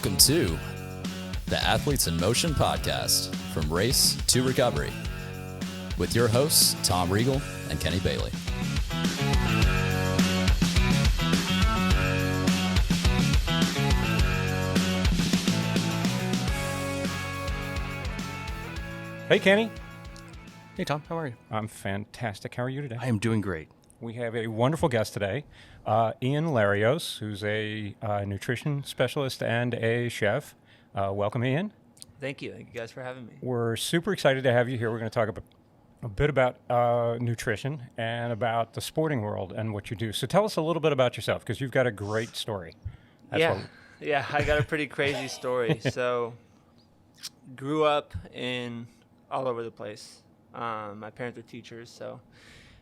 Welcome to the Athletes in Motion podcast, from race to recovery, with your hosts, Tom Riegel and Kenny Bailey. Hey, Kenny. Hey, Tom. How are you? I'm fantastic. How are you today? I am doing great. We have a wonderful guest today, Ian Larios, who's a nutrition specialist and a chef. Welcome, Ian. Thank you. Thank you guys for having me. We're super excited to have you here. We're going to talk a bit about nutrition and about the sporting world and what you do. So tell us a little bit about yourself, because you've got a great story. Yeah, I got a pretty crazy story. So grew up all over the place. My parents were teachers, so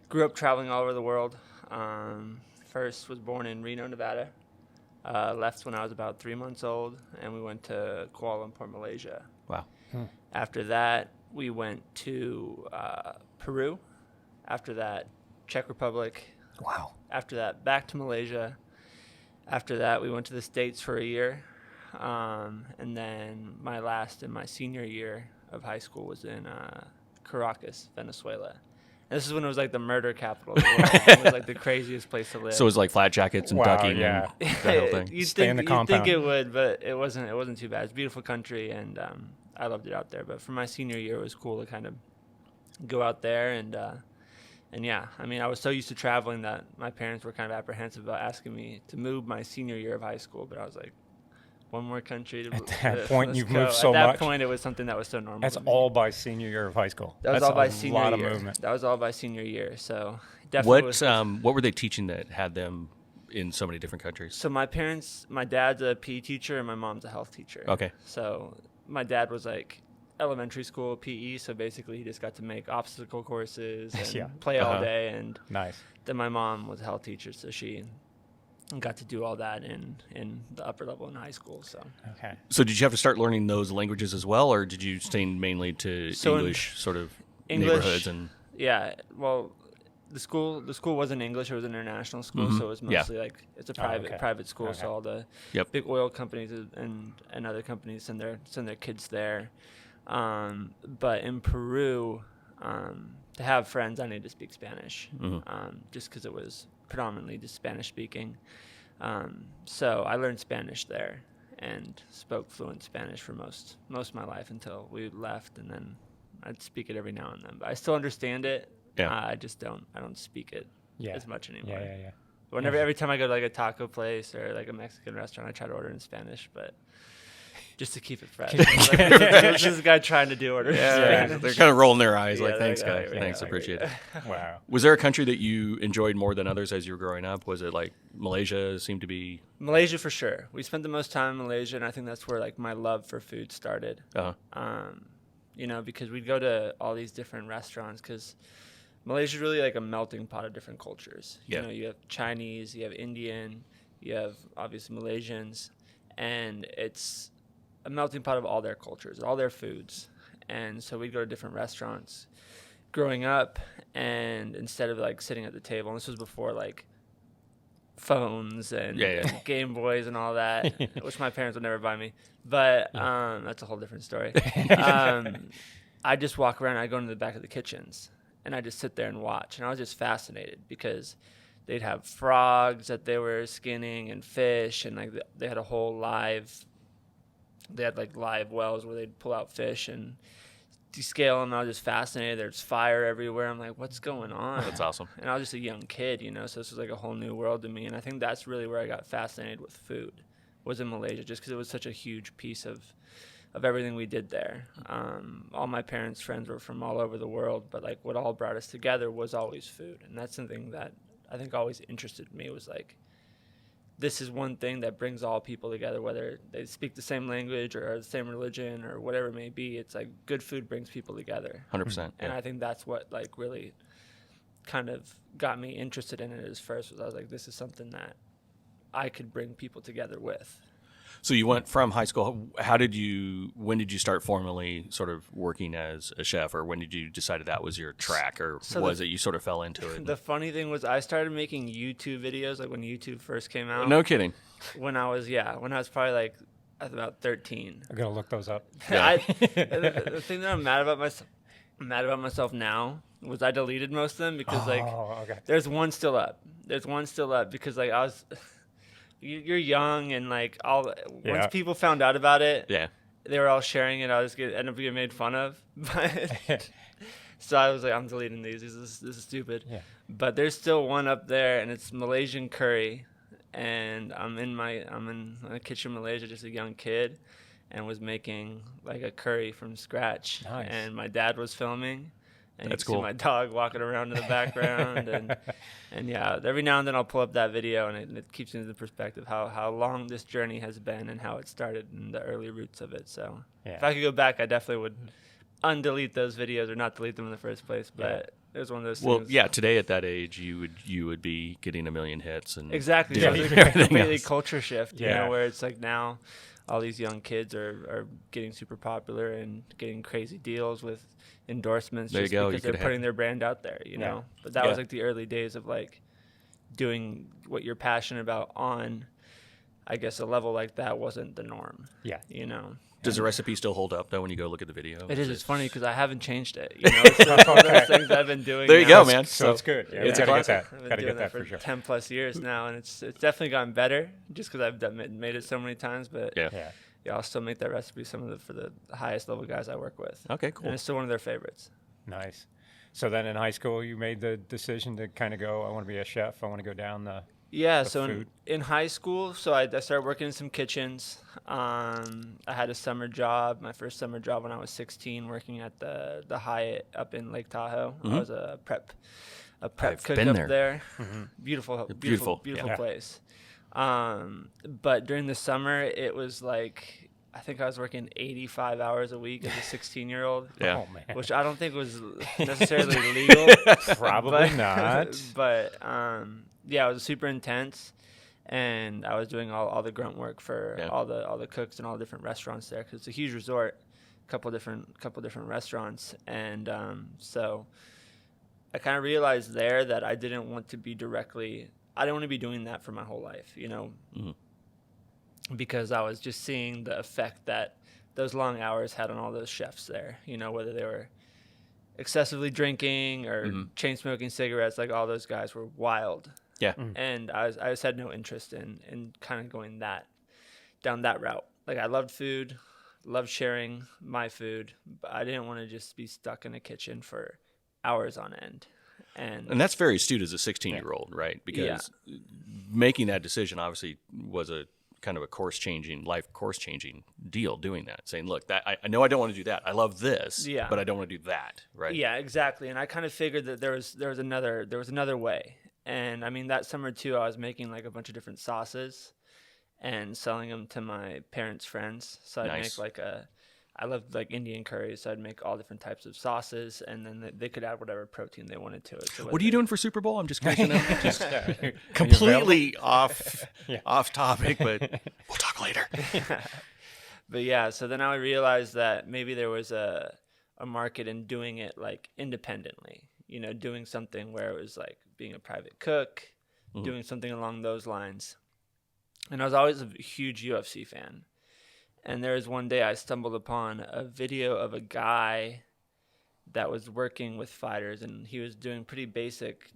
grew up traveling all over the world. First was born in Reno, Nevada. Left when I was about 3 months old, and we went to Kuala Lumpur, Malaysia. Wow. After that, we went to Peru. After that, Czech Republic. Wow. After that, back to Malaysia. After that, we went to the States for a year. And then my last and my senior year of high school was in Caracas, Venezuela. And this is when it was like the murder capital of the world. It was like the craziest place to live. So it was like flat jackets and ducking yeah. and that whole thing. You'd Stay in the think compound. it would, but it wasn't too bad. It's a beautiful country, and I loved it out there. But for my senior year, it was cool to kind of go out there and yeah. I mean, I was so used to traveling that my parents were kind of apprehensive about asking me to move my senior year of high school. But I was like, one more country to At that point, let's you've go. moved so At that much. point, it was something that was so normal. That's to me. all by senior year of high school. That was That's all by a senior lot year. of movement. That was all by senior year. So definitely. What were they teaching that had them in so many different countries? So my dad's a PE teacher and my mom's a health teacher. Okay. So my dad was like elementary school PE, so basically he just got to make obstacle courses and Yeah. play all day. And Nice. then my mom was a health teacher, so she got to do all that in the upper level in high school. So Okay. So did you have to start learning those languages as well, or did you stay mainly to So in English sort of English, neighborhoods? And yeah, well, the school wasn't English; it was an international school, so it was Yeah. mostly like it's a okay. private school. Okay. So all the Yep. big oil companies and other companies send their kids there. But in Peru, to have friends, I needed to speak Spanish, just because it was predominantly just Spanish speaking. So I learned Spanish there and spoke fluent Spanish for most of my life until we left, and then I'd speak it every now and then. But I still understand it. Yeah. I just don't speak it as much anymore. Yeah. Every time I go to like a taco place or like a Mexican restaurant, I try to order in Spanish, but just to keep it fresh. This is a guy trying to do orders. Yeah, in they're kind of rolling their eyes like, Yeah, thanks, they're guys. like, Thanks, yeah, appreciate it. Wow. Was there a country that you enjoyed more than others as you were growing up? Was it like Malaysia seemed to be? Malaysia for sure. We spent the most time in Malaysia, and I think that's where like my love for food started. Because we'd go to all these different restaurants because Malaysia is really like a melting pot of different cultures. Yeah. You have Chinese, you have Indian, you have obviously Malaysians, and it's a melting pot of all their cultures, all their foods. And so we'd go to different restaurants growing up, and instead of like sitting at the table, and this was before like phones and Game Boys and all that, which my parents would never buy me. But that's a whole different story. I just walk around. I go into the back of the kitchens, and I just sit there and watch. And I was just fascinated because they'd have frogs that they were skinning and fish, and like they had a whole live. They had like live wells where they'd pull out fish and descale them. I was just fascinated. There's fire everywhere. I'm like, what's going on? That's awesome. And I was just a young kid, so this was like a whole new world to me. And I think that's really where I got fascinated with food, was in Malaysia, just because it was such a huge piece of everything we did there. All my parents' friends were from all over the world, but like what all brought us together was always food. And that's something that I think always interested me, was like, this is one thing that brings all people together, whether they speak the same language or the same religion or whatever it may be. It's like good food brings people together. 100%. And I think that's what like really kind of got me interested in it as first, was I was like, this is something that I could bring people together with. So you went from high school. When did you start formally sort of working as a chef, or when did you decide that was your track, or was it you sort of fell into it? The funny thing was I started making YouTube videos like when YouTube first came out. No kidding. When I was probably like, was about 13. I'm gonna look those up. The thing that I'm mad about myself now was I deleted most of them because Okay. there's one still up. Because like you're young and like once people found out about it, they were all sharing it. I was gonna end up getting made fun of, but so I was like, I'm deleting these. This is stupid. Yeah. But there's still one up there, and it's Malaysian curry. And I'm in a kitchen in Malaysia, just a young kid, and was making like a curry from scratch. Nice. And my dad was filming, and That's you can cool. see my dog walking around in the background, and yeah, every now and then I'll pull up that video, and it keeps into perspective how long this journey has been and how it started and the early roots of it. So if I could go back, I definitely would undelete those videos or not delete them in the first place, but it was one of those things. Well, yeah, today at that age, you would be getting 1 million hits and Exactly. doing So it's everything a completely else. culture shift, you Yeah. know, where it's like now all these young kids are getting super popular and getting crazy deals with endorsements There you just go. because You they're could putting their brand out there, you know. But that was like the early days of like doing what you're passionate about on, I guess, a level like that wasn't the norm. Yeah. You know. Does the recipe still hold up though when you go look at the video? It is. It's funny because I haven't changed it. You know, it's just one of those things I've been doing. There you now. go, man. So it's good. Yeah, It's we a gotta get classic. that. I've been Gotta doing get that for for sure. 10 plus years now, and it's definitely gotten better just because I've made it so many times. But Yeah. I'll still make that recipe for the highest level guys I work with. Okay, cool. And it's still one of their favorites. Nice. So then in high school, you made the decision to kind of go, I want to be a chef. I want to go down the. Yeah, The so food. in high school, so I started working in some kitchens. I had a summer job, my first summer job when I was 16, working at the Hyatt up in Lake Tahoe. I was a prep I've cook been up there. there. Beautiful Beautiful, yeah. place. But during the summer, it was like I think I was working 85 hours a week as a 16-year-old. Yeah. Oh, man. Which I don't think was necessarily legal. Probably but, not. But yeah, it was super intense, and I was doing all the grunt work for all the cooks and all the different restaurants there because it's a huge resort, couple different restaurants, and so I kind of realized there that I didn't want to be doing that for my whole life, you know, because I was just seeing the effect that those long hours had on all those chefs there, you know, whether they were excessively drinking or chain smoking cigarettes, like all those guys were wild. Yeah. And I just had no interest in kind of going down that route. Like I loved food, loved sharing my food, but I didn't want to just be stuck in a kitchen for hours on end. And that's very astute as a 16-year-old, right? Because making that decision obviously was a kind of a life course changing deal doing that, saying, look, that I know I don't want to do that. I love this, but I don't want to do that, right? Yeah, exactly. And I kind of figured that there was another way. And I mean, that summer too, I was making like a bunch of different sauces and selling them to my parents' friends. So I'd make I loved like Indian curry, so I'd make all different types of sauces, and then they could add whatever protein they wanted to it. So What are you doing for Super Bowl? I'm just curious to know. Just Are you completely off topic, but we'll talk later. But yeah, so then I realized that maybe there was a market in doing it like independently, you know, doing something where it was like being a private cook, doing something along those lines. And I was always a huge UFC fan. And there was one day I stumbled upon a video of a guy that was working with fighters, and he was doing pretty basic,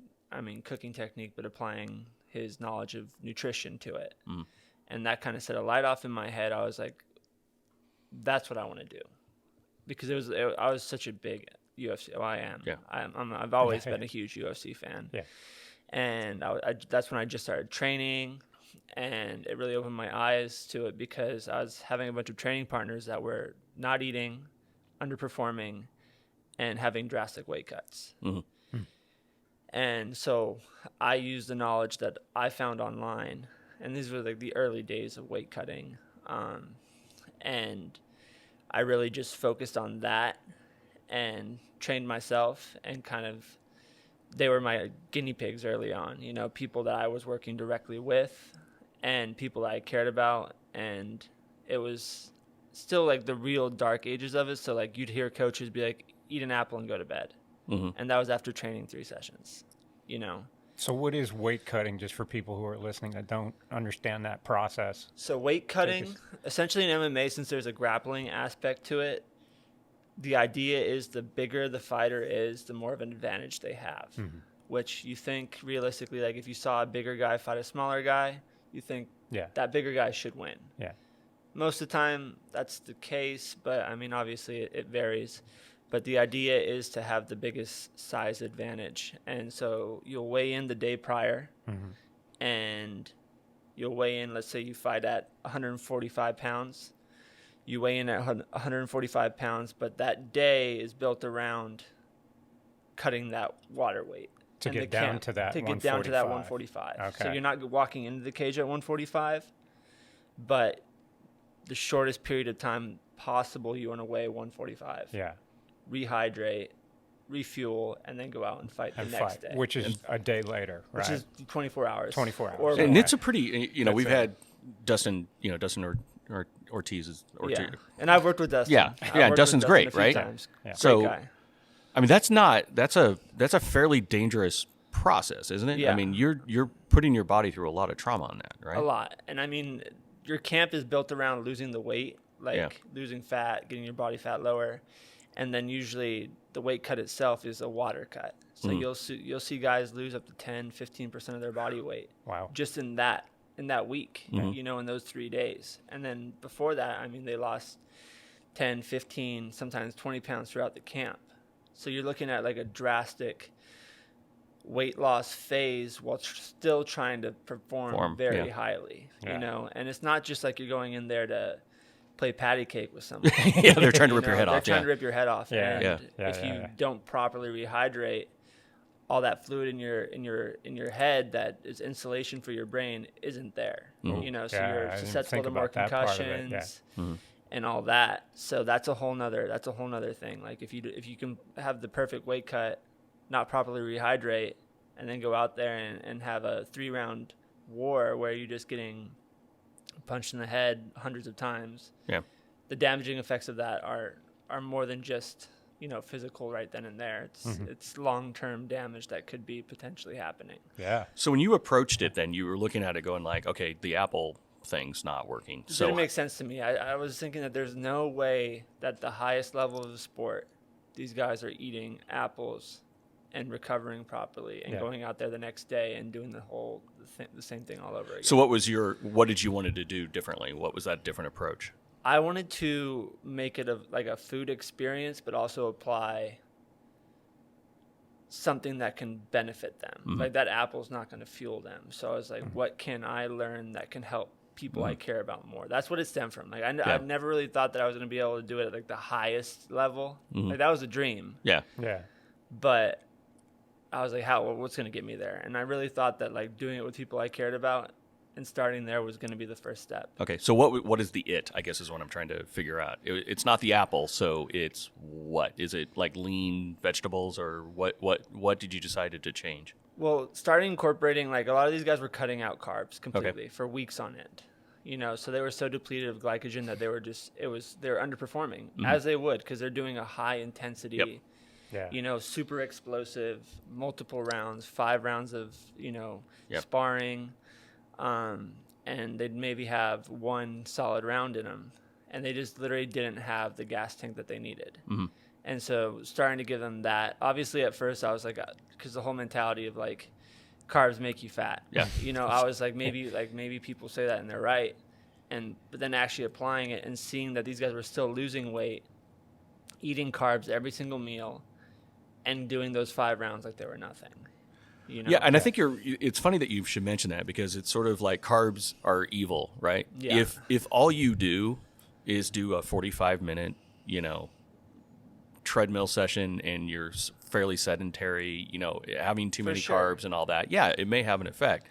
cooking technique, but applying his knowledge of nutrition to it. And that kind of set a light off in my head. I was like, that's what I want to do. Because I was such a big UFC. Well, I am. Yeah. I've always been a huge UFC fan. Yeah. And that's when I just started training. And it really opened my eyes to it because I was having a bunch of training partners that were not eating, underperforming, and having drastic weight cuts. And so I used the knowledge that I found online, and these were like the early days of weight cutting. And I really just focused on that and trained myself, and kind of they were my guinea pigs early on, you know, people that I was working directly with and people that I cared about. And it was still like the real dark ages of it. So like you'd hear coaches be like, eat an apple and go to bed. And that was after training 3 sessions, you know. So what is weight cutting, just for people who are listening that don't understand that process? So weight cutting, essentially in MMA, since there's a grappling aspect to it, the idea is the bigger the fighter is, the more of an advantage they have. Mm-hmm. Which you think realistically, like if you saw a bigger guy fight a smaller guy, you think that bigger guy should win. Yeah. Most of the time that's the case, but I mean, obviously it varies. But the idea is to have the biggest size advantage. And so you'll weigh in the day prior, and you'll weigh in, let's say you fight at 145 pounds. You weigh in at 145 pounds, but that day is built around cutting that water weight. To get down to that 145. Okay. So you're not walking into the cage at 145, but the shortest period of time possible you want to weigh 145. Yeah. Rehydrate, refuel, and then go out and fight the next day. Which is a day later, right? Which is 24 hours. 24 hours. And it's a pretty, we've had Dustin, Ortiz is Ortiz. Yeah. And I've worked with Dustin. Yeah, Dustin's great, right? Times. Yeah. So, great guy. I mean, that's a fairly dangerous process, isn't it? Yeah. I mean, you're putting your body through a lot of trauma on that, right? A lot. And I mean, your camp is built around losing the weight, losing fat, getting your body fat lower. And then usually the weight cut itself is a water cut. So you'll see guys lose up to 10, 15% of their body weight. Wow. Just in that week, in those 3 days. And then before that, I mean, they lost 10, 15, sometimes 20 pounds throughout the camp. So you're looking at like a drastic weight loss phase while still trying to perform very highly, and it's not just like you're going in there to play patty cake with somebody. They're trying to rip your head off. They're trying to rip your head off. Yeah. If you don't properly rehydrate, all that fluid in your head that is insulation for your brain isn't there. So you're susceptible to more concussions and all that. So that's a whole nother thing. Like if you can have the perfect weight cut, not properly rehydrate, and then go out there and have a 3-round war where you're just getting punched in the head hundreds of times. Yeah. The damaging effects of that are more than just, physical right then and there. It's long-term damage that could be potentially happening. Yeah. So when you approached it, then you were looking at it going like, okay, the Apple thing's not working. It didn't make sense to me. I was thinking that there's no way that the highest level of the sport, these guys are eating apples and recovering properly and going out there the next day and doing the same thing all over again. So what did you wanted to do differently? What was that different approach? I wanted to make it like a food experience, but also apply something that can benefit them. Like that apple's not going to fuel them. So I was like, what can I learn that can help people I care about more? That's what it stemmed from. Like I've never really thought that I was going to be able to do it at like the highest level. Like that was a dream. Yeah. But I was like, what's going to get me there? And I really thought that like doing it with people I cared about and starting there was going to be the first step. Okay, so what is the it, I guess, is what I'm trying to figure out. It's not the apple, so it's what? Is it like lean vegetables, or what did you decide to change? Well, starting incorporating, like a lot of these guys were cutting out carbs completely for weeks on end. So they were so depleted of glycogen that they were underperforming, as they would, because they're doing a high intensity, super explosive, multiple rounds, 5 rounds of, sparring. And they'd maybe have 1 solid round in them, and they just literally didn't have the gas tank that they needed. And so starting to give them that, obviously at first I was like, because the whole mentality of like carbs make you fat. Yeah. I was like, maybe people say that and they're right. But then actually applying it and seeing that these guys were still losing weight, eating carbs every single meal, and doing those 5 rounds like they were nothing. Yeah, and I think it's funny that you should mention that, because it's sort of like carbs are evil, right? Yeah. If all you do is do a 45-minute, treadmill session and you're fairly sedentary, having too many carbs and all that, it may have an effect.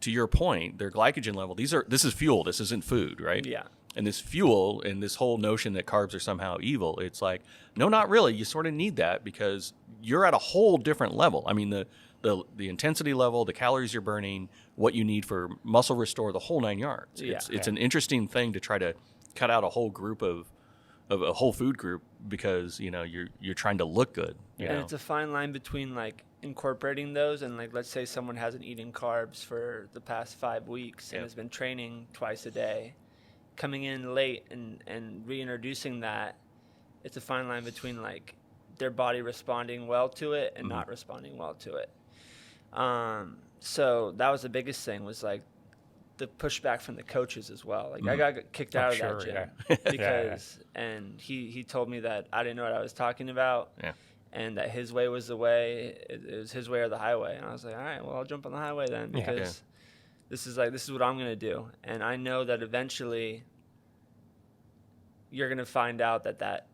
To your point, their glycogen level, this is fuel, this isn't food, right? Yeah. And this fuel and this whole notion that carbs are somehow evil, it's like, no, not really. You sort of need that because you're at a whole different level. I mean, the intensity level, the calories you're burning, what you need for muscle restore, the whole 9 yards. It's an interesting thing to try to cut out a whole group of a whole food group because you're trying to look good. You And know? it's a fine line between like incorporating those and like let's say someone hasn't eaten carbs for the past 5 weeks and has been training twice a day, coming in late and reintroducing that. It's a fine line between like their body responding well to it and not responding well to it. So that was the biggest thing, was like the pushback from the coaches as well. Like I got kicked out of that gym because, and he told me that I didn't know what I was talking about, and that his way was the way. It was his way or the highway. And I was like, all right, well, I'll jump on the highway then, because this is what I'm gonna do. And I know that eventually you're gonna find out that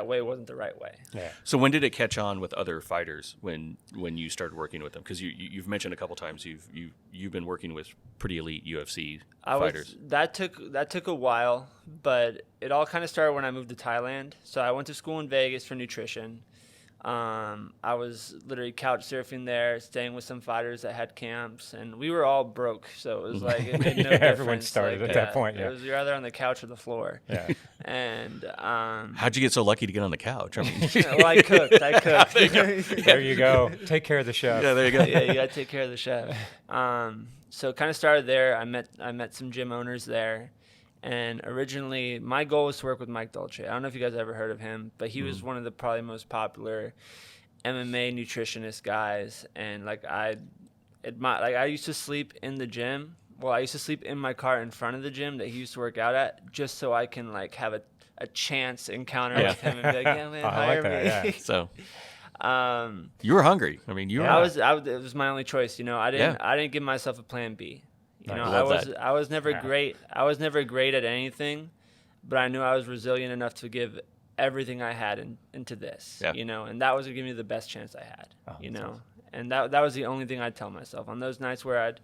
way wasn't the right way. Yeah. So when did it catch on with other fighters when you started working with them? Because you've mentioned a couple times you've been working with pretty elite UFC fighters. That took a while, but it all kind of started when I moved to Thailand. So I went to school in Vegas for nutrition. I was literally couch surfing there, staying with some fighters that had camps, and we were all broke. So it was like it made no difference. Everyone started at that point. It was you're either on the couch or the floor. Yeah. And how'd you get so lucky to get on the couch? I mean, well, I cooked. There you go. Take care of the chef. yeah, there you go. Yeah, you gotta take care of the chef. So it kind of started there. I met some gym owners there, and originally my goal was to work with Mike Dolce. I don't know if you guys ever heard of him, but he was one of the probably most popular MMA nutritionist guys. And like I used to sleep in the gym. Well, I used to sleep in my car in front of the gym that he used to work out at, just so I can like have a chance encounter with him and be like, yeah, man, hire me. Yeah. So you were hungry. I mean, you were. It was my only choice. I didn't give myself a plan B. I was never great. I was never great at anything, but I knew I was resilient enough to give everything I had into this. Yeah. And that was going to give me the best chance I had. Awesome. And that was the only thing I'd tell myself on those nights where I'd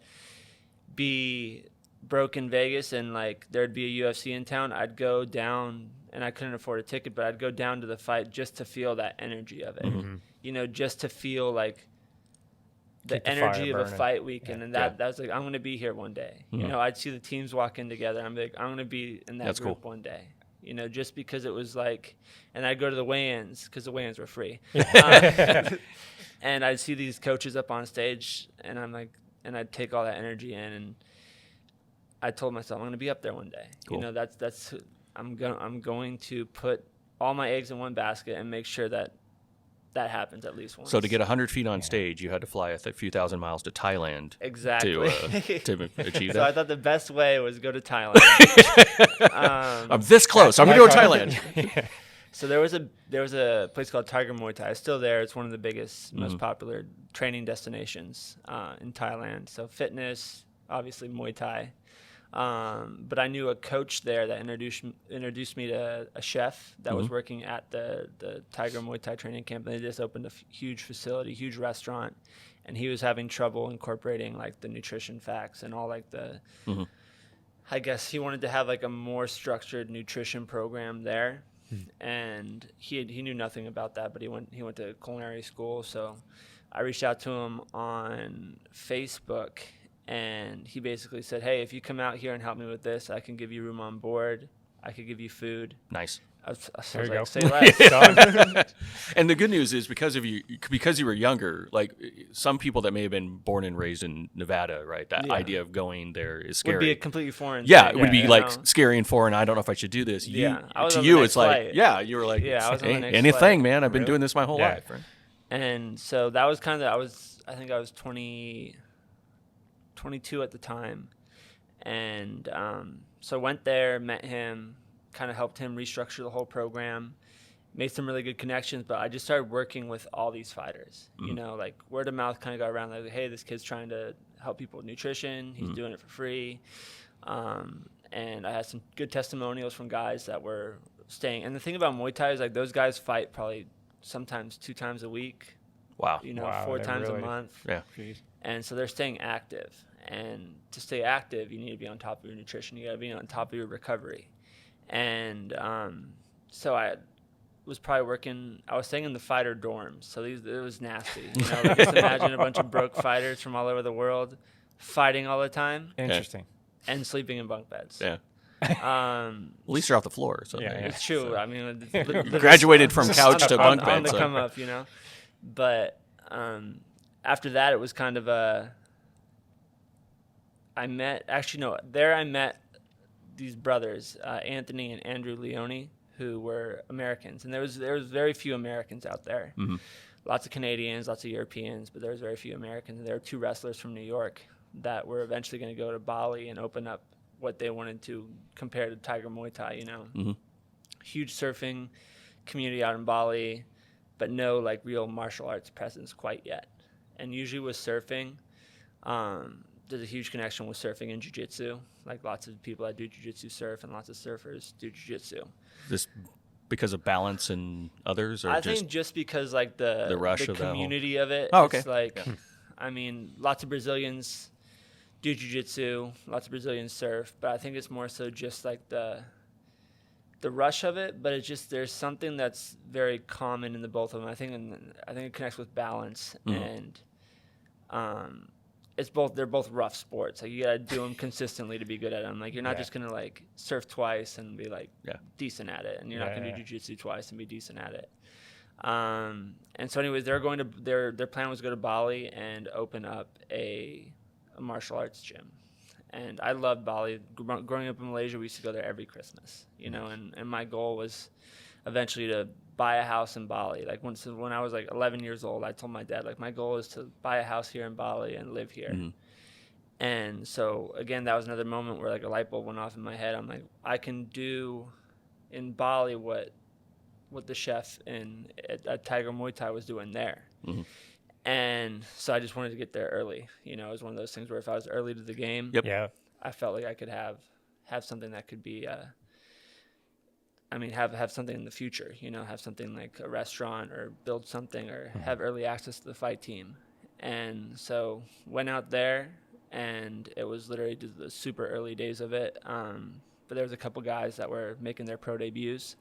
be broke in Vegas and like there'd be a UFC in town. I'd go down, and I couldn't afford a ticket, but I'd go down to the fight just to feel that energy of it. Mm-hmm. Just to feel like the energy of a fight weekend. And that was like, I'm going to be here one day. Mm-hmm. I'd see the teams walk in together. I'm like, I'm going to be in that group one day. Just because it was like, and I'd go to the weigh-ins because the weigh-ins were free. And I'd see these coaches up on stage, and I'm like, and I'd take all that energy in, and I told myself I'm going to be up there one day. Cool. That's I'm going to put all my eggs in one basket and make sure that happens at least once. So to get 100 feet on stage, you had to fly a few thousand miles to Thailand. Exactly. To achieve that. So I thought the best way was go to Thailand. I'm this close. I'm going to go to Thailand. So there was a place called Tiger Muay Thai. It's still there. It's one of the biggest, most popular training destinations in Thailand. So fitness, obviously Muay Thai. But I knew a coach there that introduced me to a chef that was working at the Tiger Muay Thai training camp. And they just opened a huge facility, huge restaurant, and he was having trouble incorporating like the nutrition facts and all like the. I guess he wanted to have like a more structured nutrition program there. And he knew nothing about that, but he went to culinary school. So I reached out to him on Facebook, and he basically said, hey, if you come out here and help me with this, I can give you room on board. I could give you food. Nice. I was There you like, go. say less. And the good news is because you were younger, like some people that may have been born and raised in Nevada, right? That idea of going there is scary. Would be a completely foreign thing. thing. It would be like scary and foreign. I don't know if I should do this. To you, it's like, you were like, I was on the next anything, flight. man. I've been doing this my whole life. Right? And so that was kind of, I think I was 22 at the time. And so I went there, met him, kind of helped him restructure the whole program, made some really good connections, but I just started working with all these fighters. Like word of mouth kind of got around, like, hey, this kid's trying to help people with nutrition. He's doing it for free. And I had some good testimonials from guys that were staying. And the thing about Muay Thai is like those guys fight probably sometimes 2 times a week. Wow. 4 times a month. Yeah. Jeez. And so they're staying active. And to stay active, you need to be on top of your nutrition. You got to be on top of your recovery. And so I was staying in the fighter dorms. So it was nasty. Just imagine a bunch of broke fighters from all over the world fighting all the time. Interesting. And sleeping in bunk beds. Yeah. At least you're off the floor. So Yeah, It's true. I mean, graduated from couch to bunk on bed. the So. come up, But after that, it was kind of I met these brothers, Anthony and Andrew Leone, who were Americans, and there was very few Americans out there. Mm-hmm. Lots of Canadians, lots of Europeans, but there was very few Americans. And there were two wrestlers from New York that were eventually going to go to Bali and open up what they wanted to compare to Tiger Muay Thai. Mm-hmm. Huge surfing community out in Bali, but no like real martial arts presence quite yet. And usually with surfing, there's a huge connection with surfing and jiu-jitsu. Like lots of people that do jiu-jitsu surf, and lots of surfers do jiu-jitsu. Just because of balance and others, or I think just because like the rush of community of it. Oh, okay. It's like, I mean, lots of Brazilians do jiu-jitsu, lots of Brazilians surf, but I think it's more so just like the rush of it. But it's just there's something that's very common in the both of them. I think it connects with balance, and they're both rough sports. Like you gotta do them consistently to be good at them. Like you're not just gonna like surf twice and be like decent at it, and you're not gonna do jiu-jitsu twice and be decent at it. And so, anyways, they're going to their plan was to go to Bali and open up a martial arts gym. And I loved Bali. Growing up in Malaysia, we used to go there every Christmas. And my goal was eventually to buy a house in Bali. Like when I was like 11 years old, I told my dad, like, my goal is to buy a house here in Bali and live here. Mm-hmm. And so again, that was another moment where like a light bulb went off in my head. I'm like, I can do in Bali what the chef at Tiger Muay Thai was doing there. Mm-hmm. And so I just wanted to get there early. It was one of those things where if I was early to the game, I felt like I could have something that could be have something in the future, have something like a restaurant or build something or have early access to the fight team. And so went out there, and it was literally just the super early days of it. But there was a couple guys that were making their pro debuts,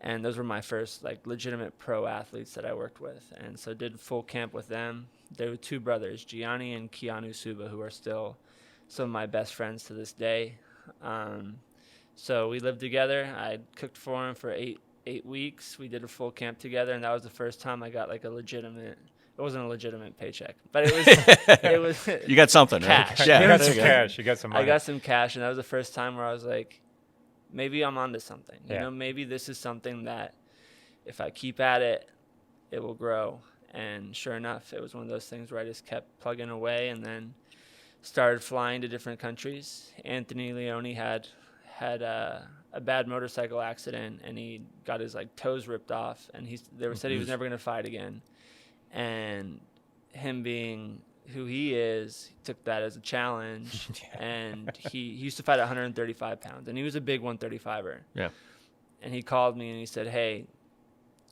and those were my first like legitimate pro athletes that I worked with. And so did full camp with them. There were two brothers, Gianni and Keanu Suba, who are still some of my best friends to this day. So we lived together. I cooked for him for eight weeks. We did a full camp together, and that was the first time I got like a legitimate. It wasn't a legitimate paycheck, but it was. You got something, cash. Right? Yeah, you got some cash. You got some money. I got some cash, and that was the first time where I was like, maybe I'm onto something. Maybe this is something that if I keep at it, it will grow. And sure enough, it was one of those things where I just kept plugging away, and then started flying to different countries. Anthony Leone had a bad motorcycle accident, and he got his like toes ripped off, and they said he was never going to fight again. And him being who he is, he took that as a challenge. And he used to fight at 135 pounds, and he was a big 135er. Yeah. And he called me and he said, "Hey,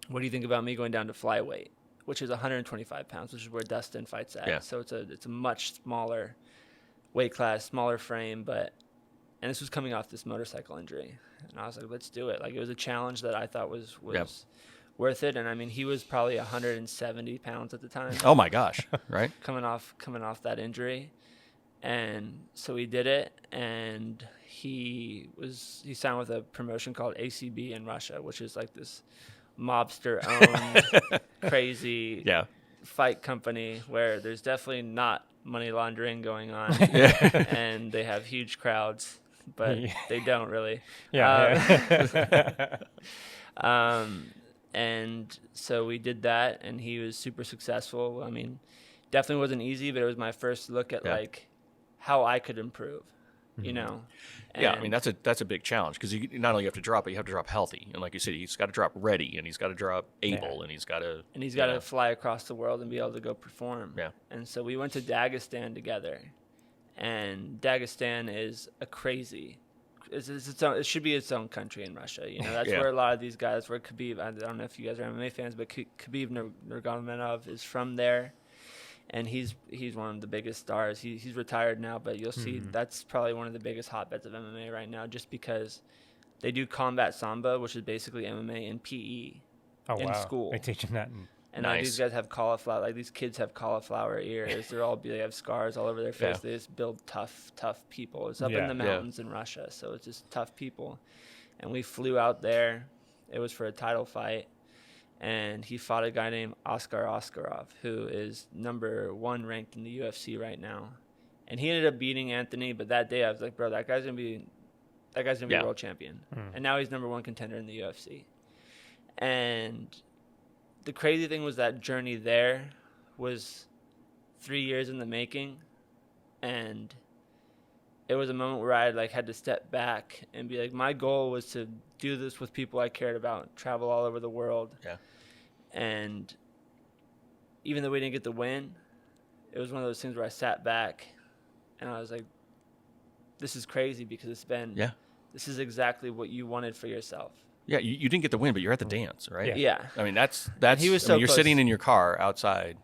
what do you think about me going down to flyweight, which is 125 pounds, which is where Dustin fights at." Yeah. So it's a much smaller weight class, smaller frame, and this was coming off this motorcycle injury. And I was like, let's do it. Like, it was a challenge that I thought was worth it. And I mean, he was probably 170 pounds at the time. Oh my gosh. Right. coming off that injury. And so we did it, and he signed with a promotion called ACB in Russia, which is like this mobster owned crazy fight company where there's definitely not money laundering going on. And they have huge crowds, but they don't really. And so we did that, and he was super successful. I mean, definitely wasn't easy, but it was my first look at like how I could improve, And I mean, that's a big challenge, because you not only have to drop, but you have to drop healthy. And like you said, he's got to drop ready, and he's got to drop able, and he's got to fly across the world and be able to go perform. Yeah. And so we went to Dagestan together, and Dagestan is a crazy. It should be its own country in Russia. That's where a lot of these guys. Where Khabib, I don't know if you guys are MMA fans, but Khabib Nurmagomedov is from there, and he's one of the biggest stars. He's retired now, but you'll see that's probably one of the biggest hotbeds of MMA right now, just because they do combat sambo, which is basically MMA and PE in school. They're teaching that. And like, these guys have cauliflower, like these kids have cauliflower ears. They have scars all over their face. They just build tough people. It's up in the mountains in Russia, so it's just tough people. And we flew out there. It was for a title fight. And he fought a guy named Oskar Oskarov, who is number 1 ranked in the UFC right now. And he ended up beating Anthony, but that day I was like, bro, that guy's gonna be world champion. And now he's number 1 contender in the UFC. And the crazy thing was that journey there was 3 years in the making, and it was a moment where I like had to step back and be like, my goal was to do this with people I cared about, travel all over the world. Yeah. And even though we didn't get the win, it was one of those things where I sat back and I was like, this is crazy because this is exactly what you wanted for yourself. Yeah, you didn't get the win, but you're at the dance, right? Yeah. I mean, that's he was so you're close. Sitting in your car outside,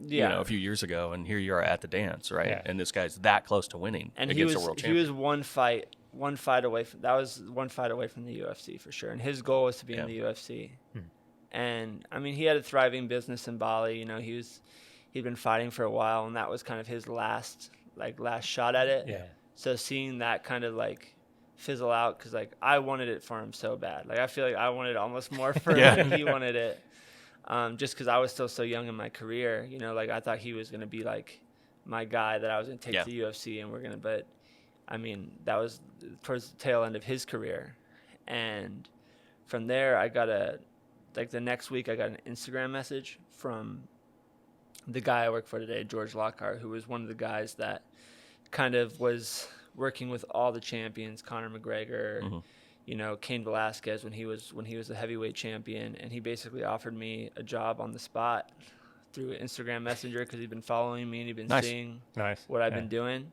a few years ago, and here you are at the dance, right? Yeah. And this guy's that close to winning against a world champion. He was one fight away from the UFC for sure. And his goal was to be in the UFC. And I mean, he had a thriving business in Bali. You know, he'd been fighting for a while, and that was kind of his last shot at it. Yeah. So seeing that kind of like fizzle out, because like I wanted it for him so bad. Like I feel like I wanted it almost more for him than he wanted it. Just because I was still so young in my career, you know, like I thought he was going to be like my guy that I was going to take to the UFC, and but I mean, that was towards the tail end of his career. And from there, the next week I got an Instagram message from the guy I work for today, George Lockhart, who was one of the guys that kind of was working with all the champions, Conor McGregor, you know, Cain Velasquez when he was the heavyweight champion, and he basically offered me a job on the spot through Instagram Messenger because he'd been following me and he'd been seeing what I've been doing,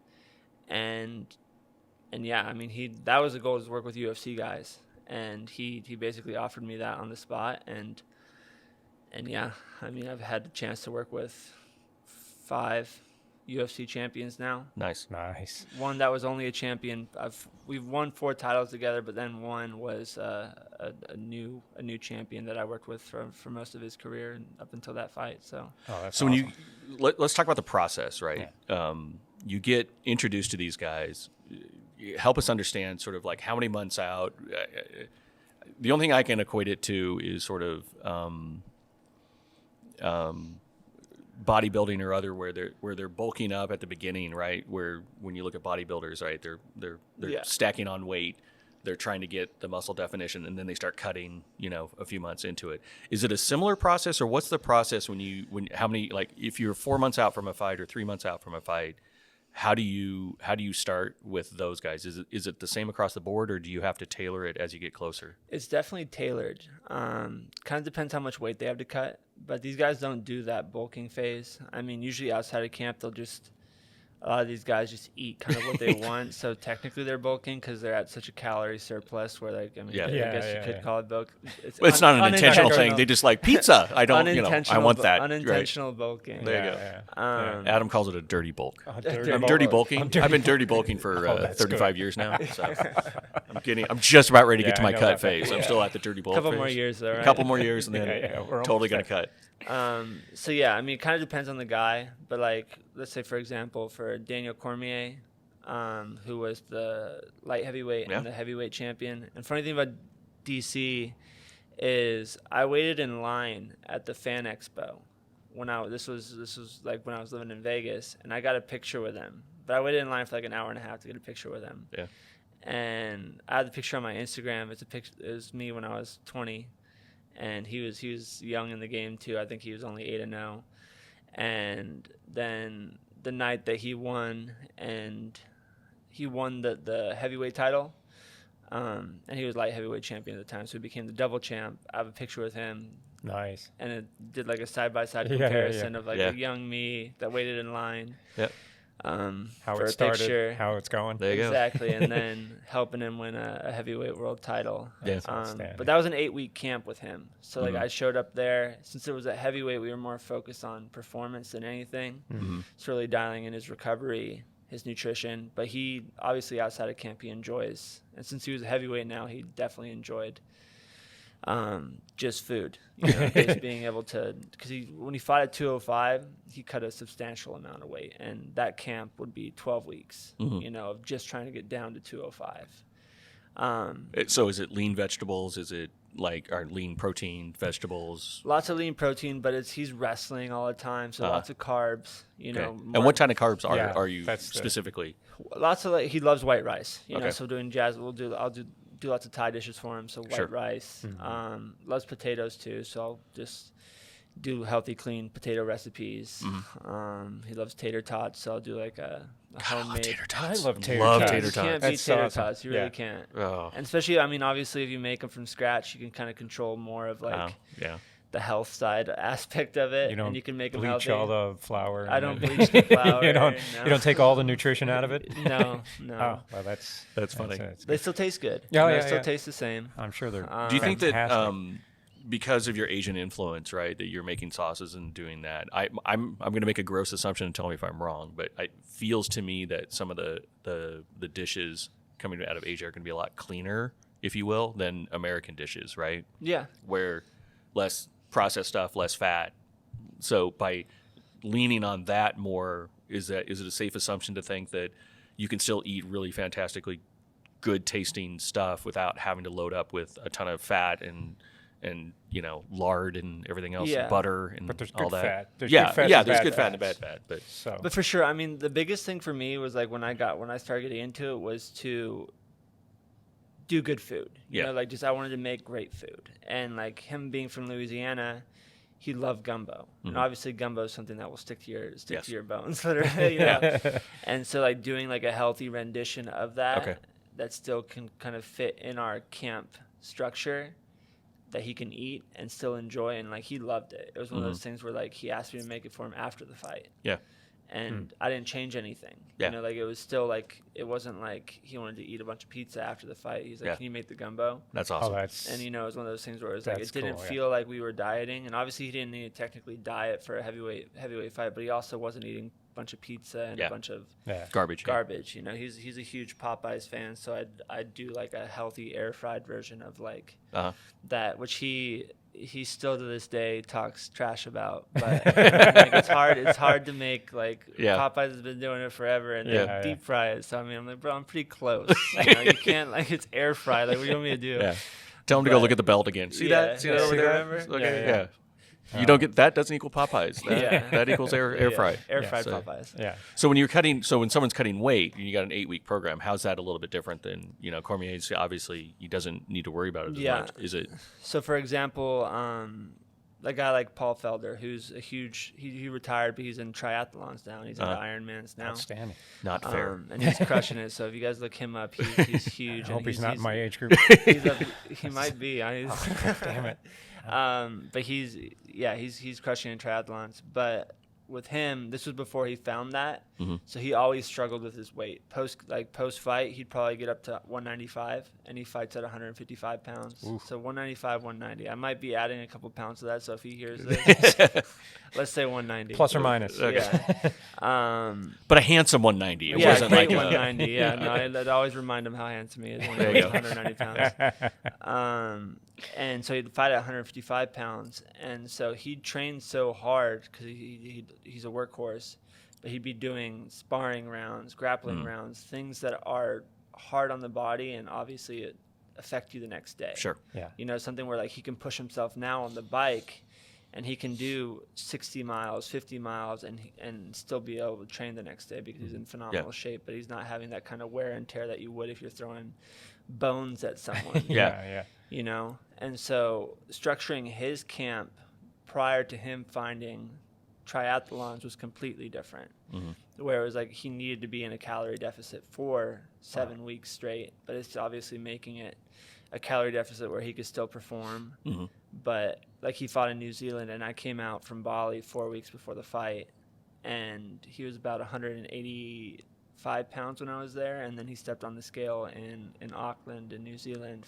and yeah, I mean that was the goal, was to work with UFC guys, and he basically offered me that on the spot, and yeah, I mean I've had the chance to work with 5 UFC champions now. Nice. One that was only a champion. We've won 4 titles together, but then one was a new champion that I worked with for most of his career and up until that fight. So awesome. When let's talk about the process, right? Yeah. You get introduced to these guys. Help us understand sort of like how many months out. The only thing I can equate it to is sort of bodybuilding or other, where they're bulking up at the beginning, right? Where when you look at bodybuilders, right, they're stacking on weight, they're trying to get the muscle definition, and then they start cutting, you know, a few months into it. Is it a similar process, or what's the process how many, like if you're 4 months out from a fight or 3 months out from a fight, how do you start with those guys? Is it the same across the board, or do you have to tailor it as you get closer? It's definitely tailored. Kind of depends how much weight they have to cut, but these guys don't do that bulking phase. I mean, usually outside of camp, a lot of these guys just eat kind of what they want. So technically they're bulking because they're at such a calorie surplus where, like, I mean, I guess you could call it bulk. It's not an intentional thing. They just like pizza. I don't, I want that. Unintentional bulking. There you go. Adam calls it a dirty bulk. Dirty bulking. I've been dirty bulking for 35 years now. So I'm just about ready to get to my cut phase. I'm still at the dirty bulk phase. A couple more years though, right? A couple more years and then totally going to cut. So yeah, I mean, it kind of depends on the guy, but like, let's say for example, for Daniel Cormier, who was the light heavyweight and the heavyweight champion. And funny thing about DC is I waited in line at the Fan Expo this was like when I was living in Vegas, and I got a picture with him, but I waited in line for like an hour and a half to get a picture with him. Yeah. And I had the picture on my Instagram. It was me when I was 20. And he was young in the game too. I think he was only 8-0. And then the night that he won the heavyweight title, and he was light heavyweight champion at the time, so he became the double champ. I have a picture with him. Nice. And it did like a side-by-side comparison of like a young me that waited in line. Yep. How for it a started, picture. how it's going. There you go. Exactly, and then helping him win a heavyweight world title. Yeah. But that was an 8-week camp with him. So like I showed up there. Since it was at heavyweight, we were more focused on performance than anything. It's really dialing in his recovery, his nutrition. But he obviously outside of camp he enjoys, and since he was a heavyweight now, he definitely enjoyed just food. Just being able to, because when he fought at 205, he cut a substantial amount of weight, and that camp would be 12 weeks, of just trying to get down to 205. So is it lean vegetables? Is it or lean protein vegetables? Lots of lean protein, but he's wrestling all the time, so lots of carbs. Okay. And what kind of carbs are you specifically? Lots of he loves white rice. Okay. So doing I'll do lots of Thai dishes for him. So white rice. Loves potatoes too. So I'll just do healthy, clean potato recipes. He loves tater tots, so I'll do like a homemade. Tater tots. I love tater tots. You can't beat tater awesome. tots. You really can't. Oh. And especially, obviously, if you make them from scratch, you can kind of control more of the health side aspect of it, and you can make them bleach healthy. all the flour. I don't bleach the flour. You don't take all the nutrition out of it. No. Oh, well, that's funny. They still taste good. Yeah, they still taste the same. I'm sure they're. Do you think that fantastic. because of your Asian influence, right, that you're making sauces and doing that? I'm going to make a gross assumption and tell me if I'm wrong, but it feels to me that some of the dishes coming out of Asia are going to be a lot cleaner, if you will, than American dishes, right? Yeah. Where less processed stuff, less fat. So by leaning on that more, is it a safe assumption to think that you can still eat really fantastically good tasting stuff without having to load up with a ton of fat and lard and everything else, and butter and but there's all good that? fat. There's yeah, good fat yeah, and there's bad good fat and fats. bad fat. But for sure, the biggest thing for me was like when I started getting into it was to do good food. You know, I wanted to make great food. And like him being from Louisiana, he loved gumbo. And obviously gumbo is something that will stick to your bones, literally, And so like doing like a healthy rendition of that that still can kind of fit in our camp structure that he can eat and still enjoy, and like he loved it. It was one of those things where like he asked me to make it for him after the fight. Yeah. And I didn't change anything. Yeah. It was still like, it wasn't like he wanted to eat a bunch of pizza after the fight. He's like, can you make the gumbo? That's awesome. Oh, that's And it was one of those things where it was like, it didn't cool, feel like we were dieting. And obviously he didn't need to technically diet for a heavyweight fight, but he also wasn't eating a bunch of pizza and a bunch of garbage. He's a huge Popeyes fan, so I'd do like a healthy air fried version of like that, which he still to this day talks trash about, but it's hard to make like Popeyes has been doing it forever and they deep fry it. So I'm like, bro, I'm pretty close. You can't, like, it's air fried. Like, what do you want me to do? Yeah. Tell him to go look at the belt again. See that? See that over there? Remember? Okay. Yeah. You don't get that. Doesn't equal Popeyes. That equals air fry. Air fried Popeyes. Yeah. So when someone's cutting weight and you got an 8-week program, how's that a little bit different than Cormier's? Obviously, he doesn't need to worry about it as much. Is it? So for example, a guy like Paul Felder, who's a huge, he retired, but he's in triathlons now. And he's into Ironmans now. Outstanding. Not fair. And he's crushing it. So if you guys look him up, he's huge. I hope he's not in my age group. He might be. Damn it. But he's crushing in triathlons. But with him, this was before he found that, so he always struggled with his weight. Post fight, he'd probably get up to 195, and he fights at 155 pounds. Oof. So 195, 190. I might be adding a couple pounds to that. So if he hears this, let's say 190, plus or minus. Okay. Yeah. But a handsome 190. It yeah, wasn't like 190. Yeah, no, I'd always remind him how handsome he is when There he's you go. 190 pounds. And so he'd fight at 155 pounds, and so he'd train so hard because he's a workhorse, but he'd be doing sparring rounds, grappling rounds, things that are hard on the body and obviously it affect you the next day. Sure. Yeah. Something where like he can push himself now on the bike, and he can do 60 miles, 50 miles, and still be able to train the next day because he's in phenomenal shape, but he's not having that kind of wear and tear that you would if you're throwing bones at someone. Yeah. And so structuring his camp prior to him finding triathlons was completely different, where it was like he needed to be in a calorie deficit for 7 weeks straight, but it's obviously making it a calorie deficit where he could still perform. But like he fought in New Zealand, and I came out from Bali 4 weeks before the fight, and he was about 185 pounds when I was there, and then he stepped on the scale in Auckland in New Zealand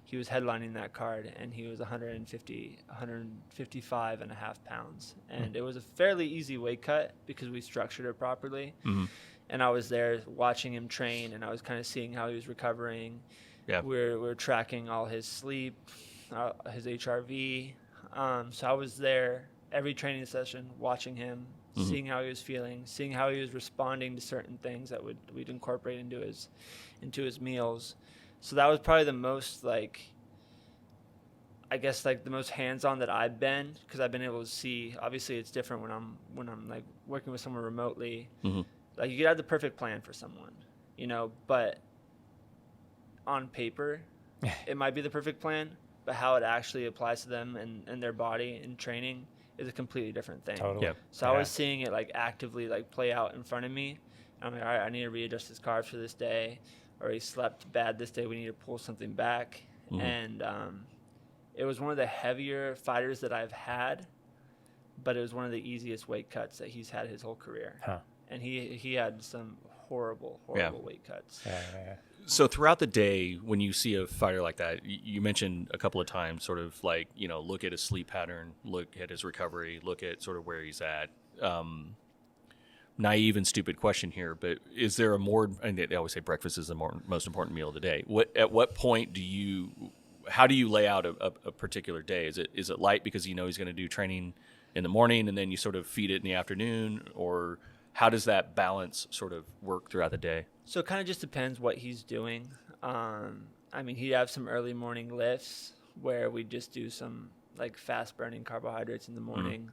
he was headlining that card, and he was 155 and a half pounds. And it was a fairly easy weight cut because we structured it properly. And I was there watching him train, and I was kind of seeing how he was recovering. Yeah. We're tracking all his sleep, his HRV. So I was there every training session, watching him, seeing how he was feeling, seeing how he was responding to certain things that we'd incorporate into his meals. So that was probably the most the most hands-on that I've been, because I've been able to see. Obviously, it's different when I'm like working with someone remotely. Like, you could have the perfect plan for someone, but on paper, it might be the perfect plan, but how it actually applies to them and their body and training is a completely different thing. Totally. So I was seeing it actively play out in front of me. I'm like, all right, I need to readjust his carbs for this day, or he slept bad this day. We need to pull something back. And it was one of the heavier fighters that I've had, but it was one of the easiest weight cuts that he's had his whole career. And he had some horrible weight cuts. So throughout the day, when you see a fighter like that, you mentioned a couple of times sort of look at his sleep pattern, look at his recovery, look at sort of where he's at. Naive and stupid question here, but is there and they always say breakfast is the most important meal of the day. At what point how do you lay out a particular day? Is it light because he's going to do training in the morning and then you sort of feed it in the afternoon, or how does that balance sort of work throughout the day? So it kind of just depends what he's doing. He'd have some early morning lifts where we just do some fast burning carbohydrates in the morning,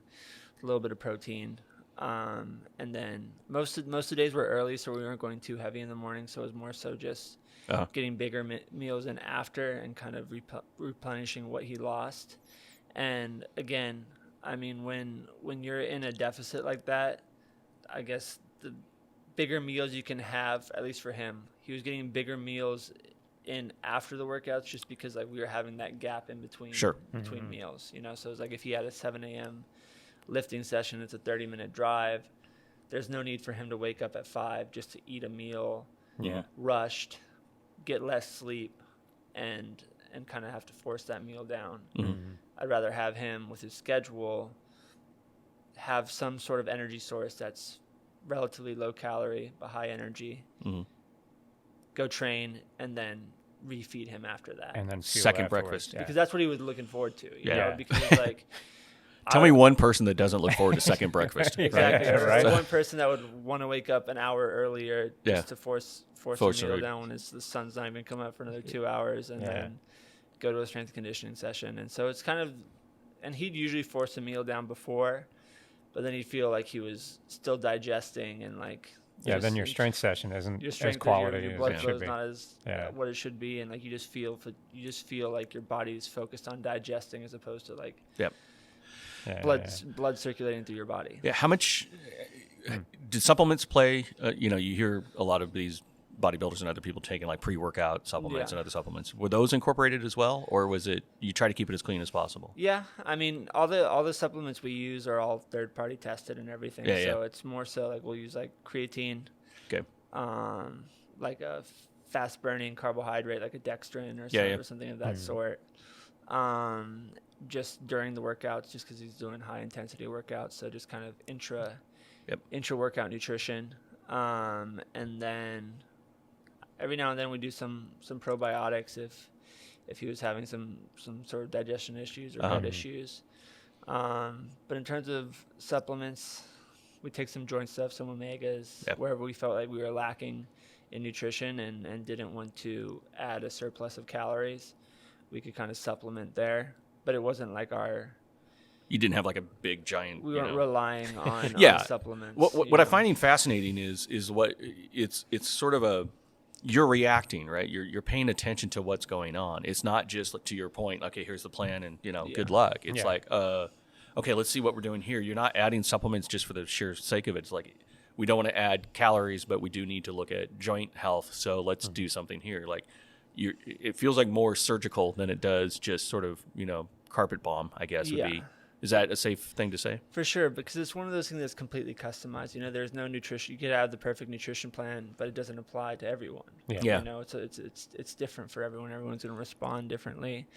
a little bit of protein. And then most of the days were early, so we weren't going too heavy in the morning. So it was more so just getting bigger meals in after and kind of replenishing what he lost. And again, when you're in a deficit like that, I guess the bigger meals you can have, at least for him, he was getting bigger meals in after the workouts, just because we were having that gap in between between meals, so it's if he had a 7 a.m. lifting session, it's a 30-minute drive, there's no need for him to wake up at 5 just to eat a meal rushed, get less sleep, and kind of have to force that meal down. I'd rather have him with his schedule have some sort of energy source that's relatively low calorie but high energy, go train, and then refeed him after that, and then second breakfast, because that's what he was looking forward to, because tell me one person that doesn't look forward to second breakfast. Exactly. Right. One person that would want to wake up an hour earlier just to force the meal down when the sun's not even come up for another 2 hours, and then go to a strength conditioning session. And so it's kind of, and he'd usually force a meal down before, but then he'd feel like he was still digesting and then your strength session isn't as quality your as blood it flow should is be. not as what it should be, and you just feel like your body is focused on digesting as opposed to blood circulating through your body. How much did supplements play? You hear a lot of these bodybuilders and other people taking pre-workout supplements and other supplements. Were those incorporated as well, or was it you try to keep it as clean as possible? Yeah, all the supplements we use are all third-party tested and everything. So it's more so we'll use creatine, a fast-burning carbohydrate like a dextrin or something of that sort. Just during the workouts, just because he's doing high-intensity workouts, so just kind of intra-workout nutrition, and then every now and then we do some probiotics if he was having some sort of digestion issues or gut issues. But in terms of supplements, we take some joint stuff, some omegas, wherever we felt like we were lacking in nutrition and didn't want to add a surplus of calories, we could kind of supplement there. But it wasn't you didn't have a big giant. We weren't relying on supplements. What I'm finding fascinating is what it's sort of you're reacting, right? You're paying attention to what's going on. It's not just to your point. Okay, here's the plan, and good luck. It's okay, let's see what we're doing here. You're not adding supplements just for the sheer sake of it. It's we don't want to add calories, but we do need to look at joint health. So let's do something here. It feels more surgical than it does just sort of carpet bomb, I guess would be. Is that a safe thing to say? For sure, because it's one of those things that's completely customized. There's no nutrition. You could have the perfect nutrition plan, but it doesn't apply to everyone. It's different for everyone. Everyone's going to respond differently.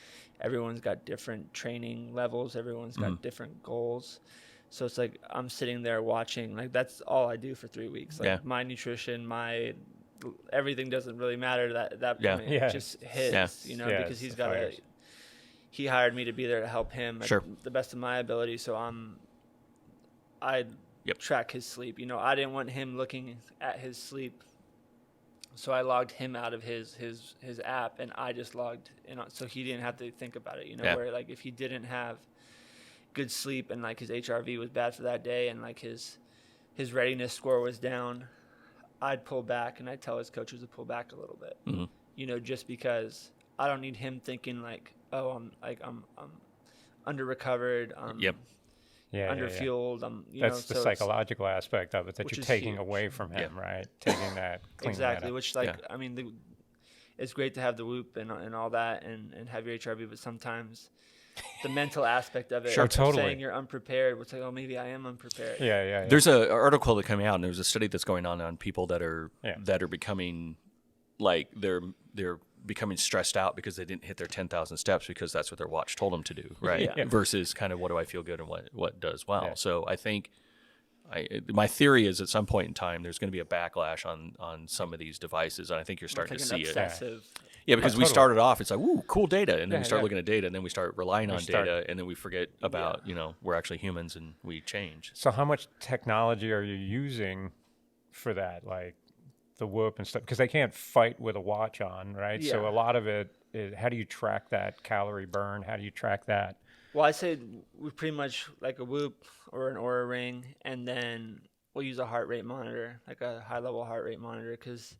Everyone's got different training levels. Everyone's got different goals. So it's I'm sitting there watching. That's all I do for 3 weeks. My nutrition, my everything doesn't really matter. That point. It just hits. Because he hired me to be there to help him at Sure. the best of my ability. So I track his sleep. You know, I didn't want him looking at his sleep, so I logged him out of his app, and I just logged in so he didn't have to think about it. You know, where like if he didn't have good sleep and like his HRV was bad for that day and like his readiness score was down, I'd pull back, and I'd tell his coaches to pull back a little bit. Mm-hmm. You know, just because I don't need him thinking like, oh, I'm under recovered, under fueled. That's the psychological aspect of it that which you're is taking huge. away from him, right? Taking that, cleaning that exactly. up. Which I mean, it's great to have the whoop and all that and have your HRV, but sometimes the mental aspect of it, Sure, totally. saying you're unprepared, it's like, oh, maybe I am unprepared. Yeah. There's an article that came out, and there's a study that's going on people that are becoming like they're becoming stressed out because they didn't hit their 10,000 steps because that's what their watch told them to do, right? Versus kind of what do I feel good and what does well. So I think my theory is at some point in time there's going to be a backlash on some of these devices, and I think you're starting to see obsessive. it. Yeah, because we started off, it's like, ooh, cool data, and then we start yeah. looking at data, and then we start relying on data, and then we forget about, we're actually humans and we change. So how much technology are you using for that, like the whoop and stuff? Because they can't fight with a watch on, right? Yeah. So a lot of it is, how do you track that calorie burn? How do you track that? Well, I say we pretty much like a whoop or an Oura ring, and then we'll use a heart rate monitor, like a high-level heart rate monitor, because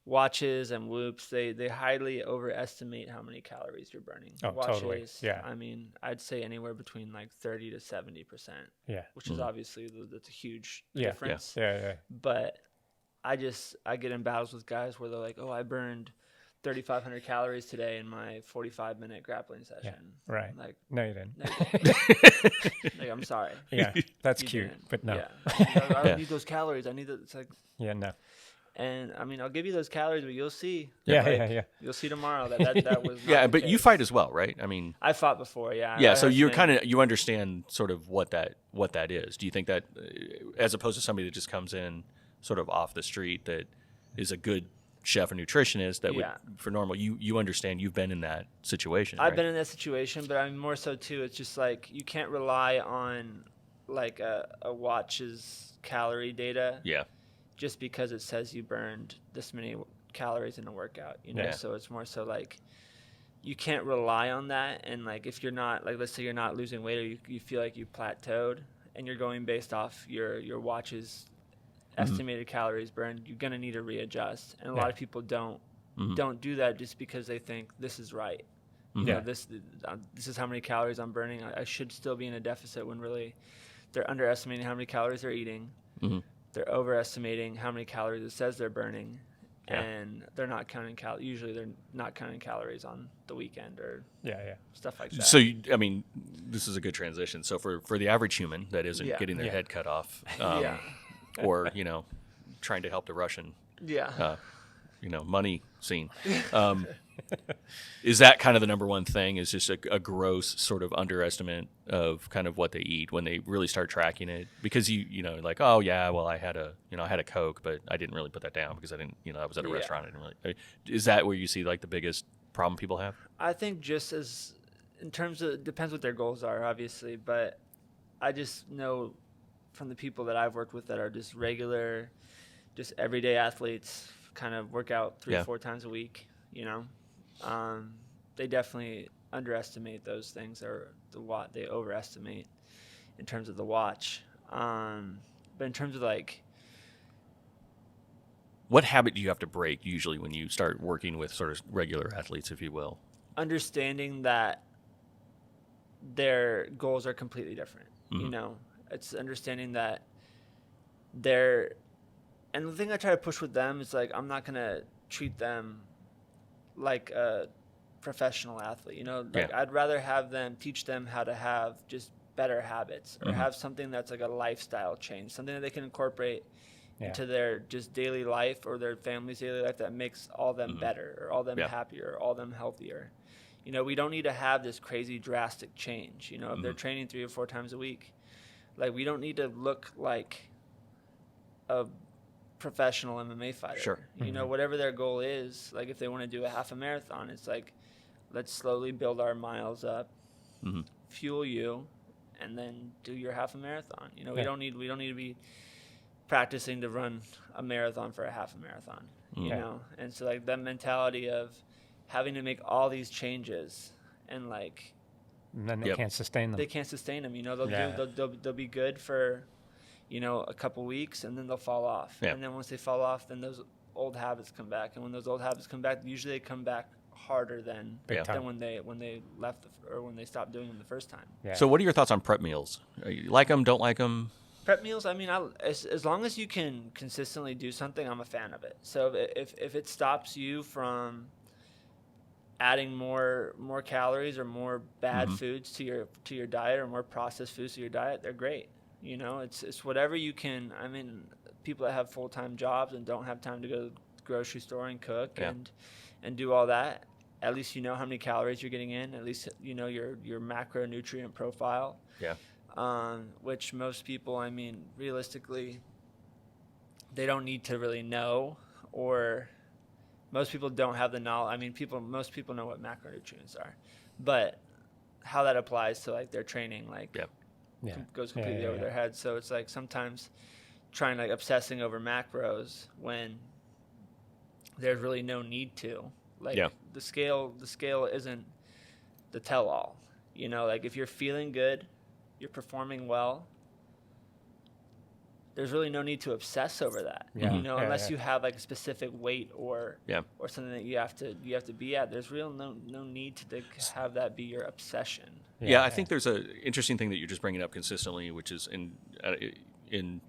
watches and whoops, they highly overestimate how many calories you're burning. Oh, watches, totally. Yeah. I mean, I'd say anywhere between like 30 to 70%. Yeah. Which is obviously that's a huge Yeah. difference. Yeah. But I get in battles with guys where they're like, oh, I burned 3,500 calories today in my 45-minute grappling session. Yeah. Right. Like, No, you didn't. no, you didn't. Like, I'm sorry. Yeah. That's You cute, didn't. but no. Yeah. I don't need those calories. I need it's like. Yeah, no. And I mean, I'll give you those calories, but you'll see. Yeah. You'll see tomorrow that was. Not Yeah, the but case. you fight as well, right? I mean, I fought before, yeah. yeah. I So have you're been- you understand sort of what that is. Do you think that, as opposed to somebody that just comes in sort of off the street that is a good chef or nutritionist that would for normal, you understand, you've been in that situation. I've right? been in that situation, but I'm more so too. It's just like you can't rely on like a watch's calorie data. Yeah. Just because it says you burned this many calories in a workout, Yeah. So it's more so like you can't rely on that. And like if you're not, like let's say you're not losing weight, or you feel like you plateaued and you're going based off your watch's estimated calories burned, you're gonna need to readjust. And a lot of people don't do that just because they think this is right. You know, this is how many calories I'm burning. I should still be in a deficit, when really they're underestimating how many calories they're eating. They're overestimating how many calories it says they're burning, and they're not counting usually they're not counting calories on the weekend or stuff like that. So, I mean, this is a good transition. So for the average human that isn't getting their head cut off, or, trying to help the Russian, money scene, is that kind of the number one thing, is just a gross sort of underestimate of kind of what they eat when they really start tracking it? Because like, oh yeah, well I had a Coke, but I didn't really put that down because I didn't, I was at a restaurant. I didn't really. Is that where you see like the biggest problem people have? I think just as in terms of, depends what their goals are, obviously, but I just know from the people that I've worked with that are just regular, just everyday athletes, kind of work out 3 or 4 times a week, they definitely underestimate those things, or they overestimate in terms of the watch. But in terms of like, what habit do you have to break usually when you start working with sort of regular athletes, if you will? Understanding that their goals are completely different. It's understanding that and the thing I try to push with them is like, I'm not going to treat them like a professional athlete, I'd rather teach them how to have just better habits, or have something that's like a lifestyle change, something that they can incorporate into their just daily life or their family's daily life that makes all them better, or all them happier, or all them healthier. We don't need to have this crazy drastic change. If they're training 3 or 4 times a week, like, we don't need to look like a professional MMA fighter. Sure. Whatever their goal is, like if they want to do a half a marathon, it's like, let's slowly build our miles up, Mm-hmm. fuel you, and then do your half a marathon. You know, Yeah. we don't need to be practicing to run a marathon for a half a marathon. You Yeah. know, and so like that mentality of having to make all these changes and like And then they Yep. can't sustain them. they can't sustain them. You know, they'll Yeah. they'll be good for, you know, a couple weeks, and then they'll fall off. Yeah. And then once they fall off, then those old habits come back. And when those old habits come back, usually they come back harder than Big time. when they left or when they stopped doing them the first time. Yeah. So what are your thoughts on prep meals? You like them? Don't like them? Prep meals, I mean, as long as you can consistently do something, I'm a fan of it. So if it stops you from adding more calories or more bad foods to your diet or more processed foods to your diet, they're great. You know, it's whatever you can. I mean, people that have full-time jobs and don't have time to go to the grocery store and cook Yeah. and do all that, at least you know how many calories you're getting in. At least you know your macronutrient profile. Yeah. Which most people, I mean, realistically, they don't need to really know, or most people don't have the knowledge. I mean, most people know what macronutrients are, but how that applies to like their training, like Yep. Yeah. goes completely over yeah. their heads. So it's like sometimes trying like obsessing over macros when there's really no need to. Like Yeah. the scale isn't the tell-all. You know, like if you're feeling good, you're performing well, there's really no need to obsess over that. Yeah. You know, Yeah, unless yeah. you have like a specific weight or Yeah. something that you have to be at. There's real no need to have that be your obsession. Yeah, I think there's a interesting thing that you're just bringing up consistently, which is in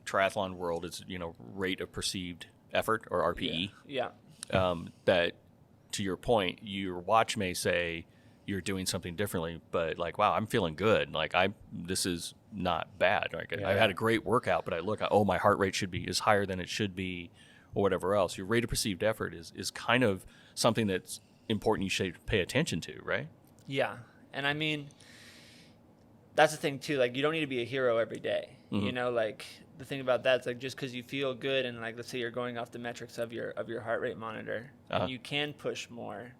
triathlon world, it's, you know, rate of perceived effort, or RPE. Yeah. That, to your point, your watch may say you're doing something differently, but like, wow, I'm feeling good. Like this is not bad. Like I had a great workout, but I look, oh, my heart rate is higher than it should be, or whatever else. Your rate of perceived effort is kind of something that's important. You should pay attention to, right? Yeah. And I mean, that's the thing too. Like, you don't need to be a hero every day. You know, like the thing about that is like just because you feel good and like let's say you're going off the metrics of your heart rate monitor and you can push more.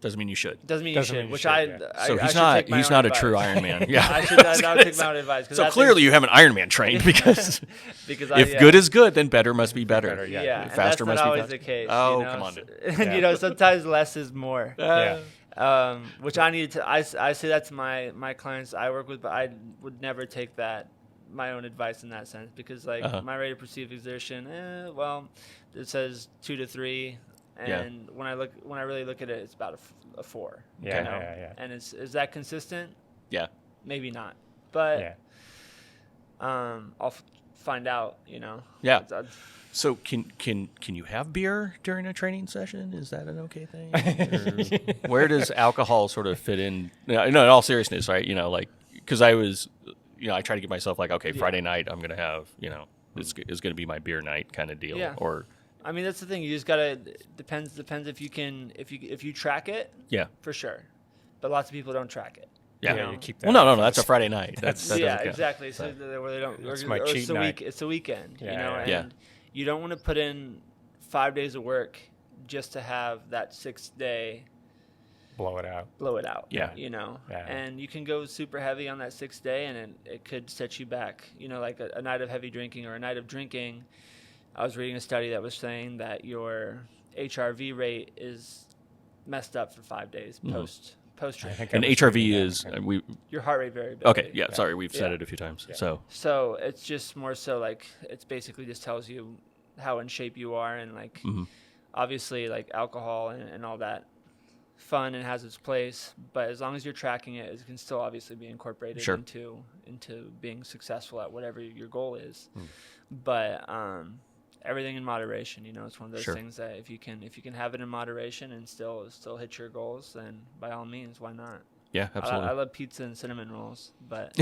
Doesn't mean you should. Doesn't mean Doesn't you mean you should. Which should, I yeah. So I he's should not take my he's own not advice. a true Ironman. Yeah. I should take my own advice. 'Cause So that clearly thing- you haven't Ironman trained because because if good is good, then better must be better. Better, yeah. yeah, and Faster that's must not be always faster. the case. Oh, you know? come on, And Yeah. you know, sometimes less is more. Yeah. Which I needed to. I say that to my clients I work with, but I would never take that my own advice in that sense because like my rate of perceived exertion, well, it says 2 to 3, and when I really look at it, it's about a 4. Yeah, you know? yeah. And is that consistent? Yeah. Maybe not, but Yeah. I'll find out. You know. Yeah. It's- So can you have beer during a training session? Is that an okay thing? Or where does alcohol sort of fit in? No, in all seriousness, right? You know, like because I try to give myself like, okay, Friday night I'm gonna have, you know, it's gonna be my beer night kind of deal. Yeah. Or I mean, that's the thing. You just gotta depends if you track it yeah. for sure, but lots of people don't track it. Yeah. Yeah, you keep that. Well, no, that's a Friday night. That doesn't count. Exactly. So where they don't. It's or, my or cheat it's the night. It's the weekend. Yeah, you know, yeah. and you don't want to put in 5 days of work just to have that 6th day Blow it out. blow it out. Yeah. You know, Yeah. and you can go super heavy on that 6th day, and it could set you back. You know, like a night of heavy drinking or a night of drinking. I was reading a study that was saying that your HRV rate is messed up for 5 days post I trip. think I And was HRV reading that. is Okay. Your heart rate variability. okay. Yeah. Sorry, we've said Yeah. it a few times. Yeah. So So it's just more so like it's basically just tells you how in shape you are, and like obviously like alcohol and all that fun and has its place, but as long as you're tracking it, it can still obviously be incorporated Sure. into being successful at whatever your goal is. But everything in moderation, you know, it's one of those Sure. things that if you can have it in moderation and still hit your goals, then by all means, why not? yeah, absolutely. I love pizza and cinnamon rolls, but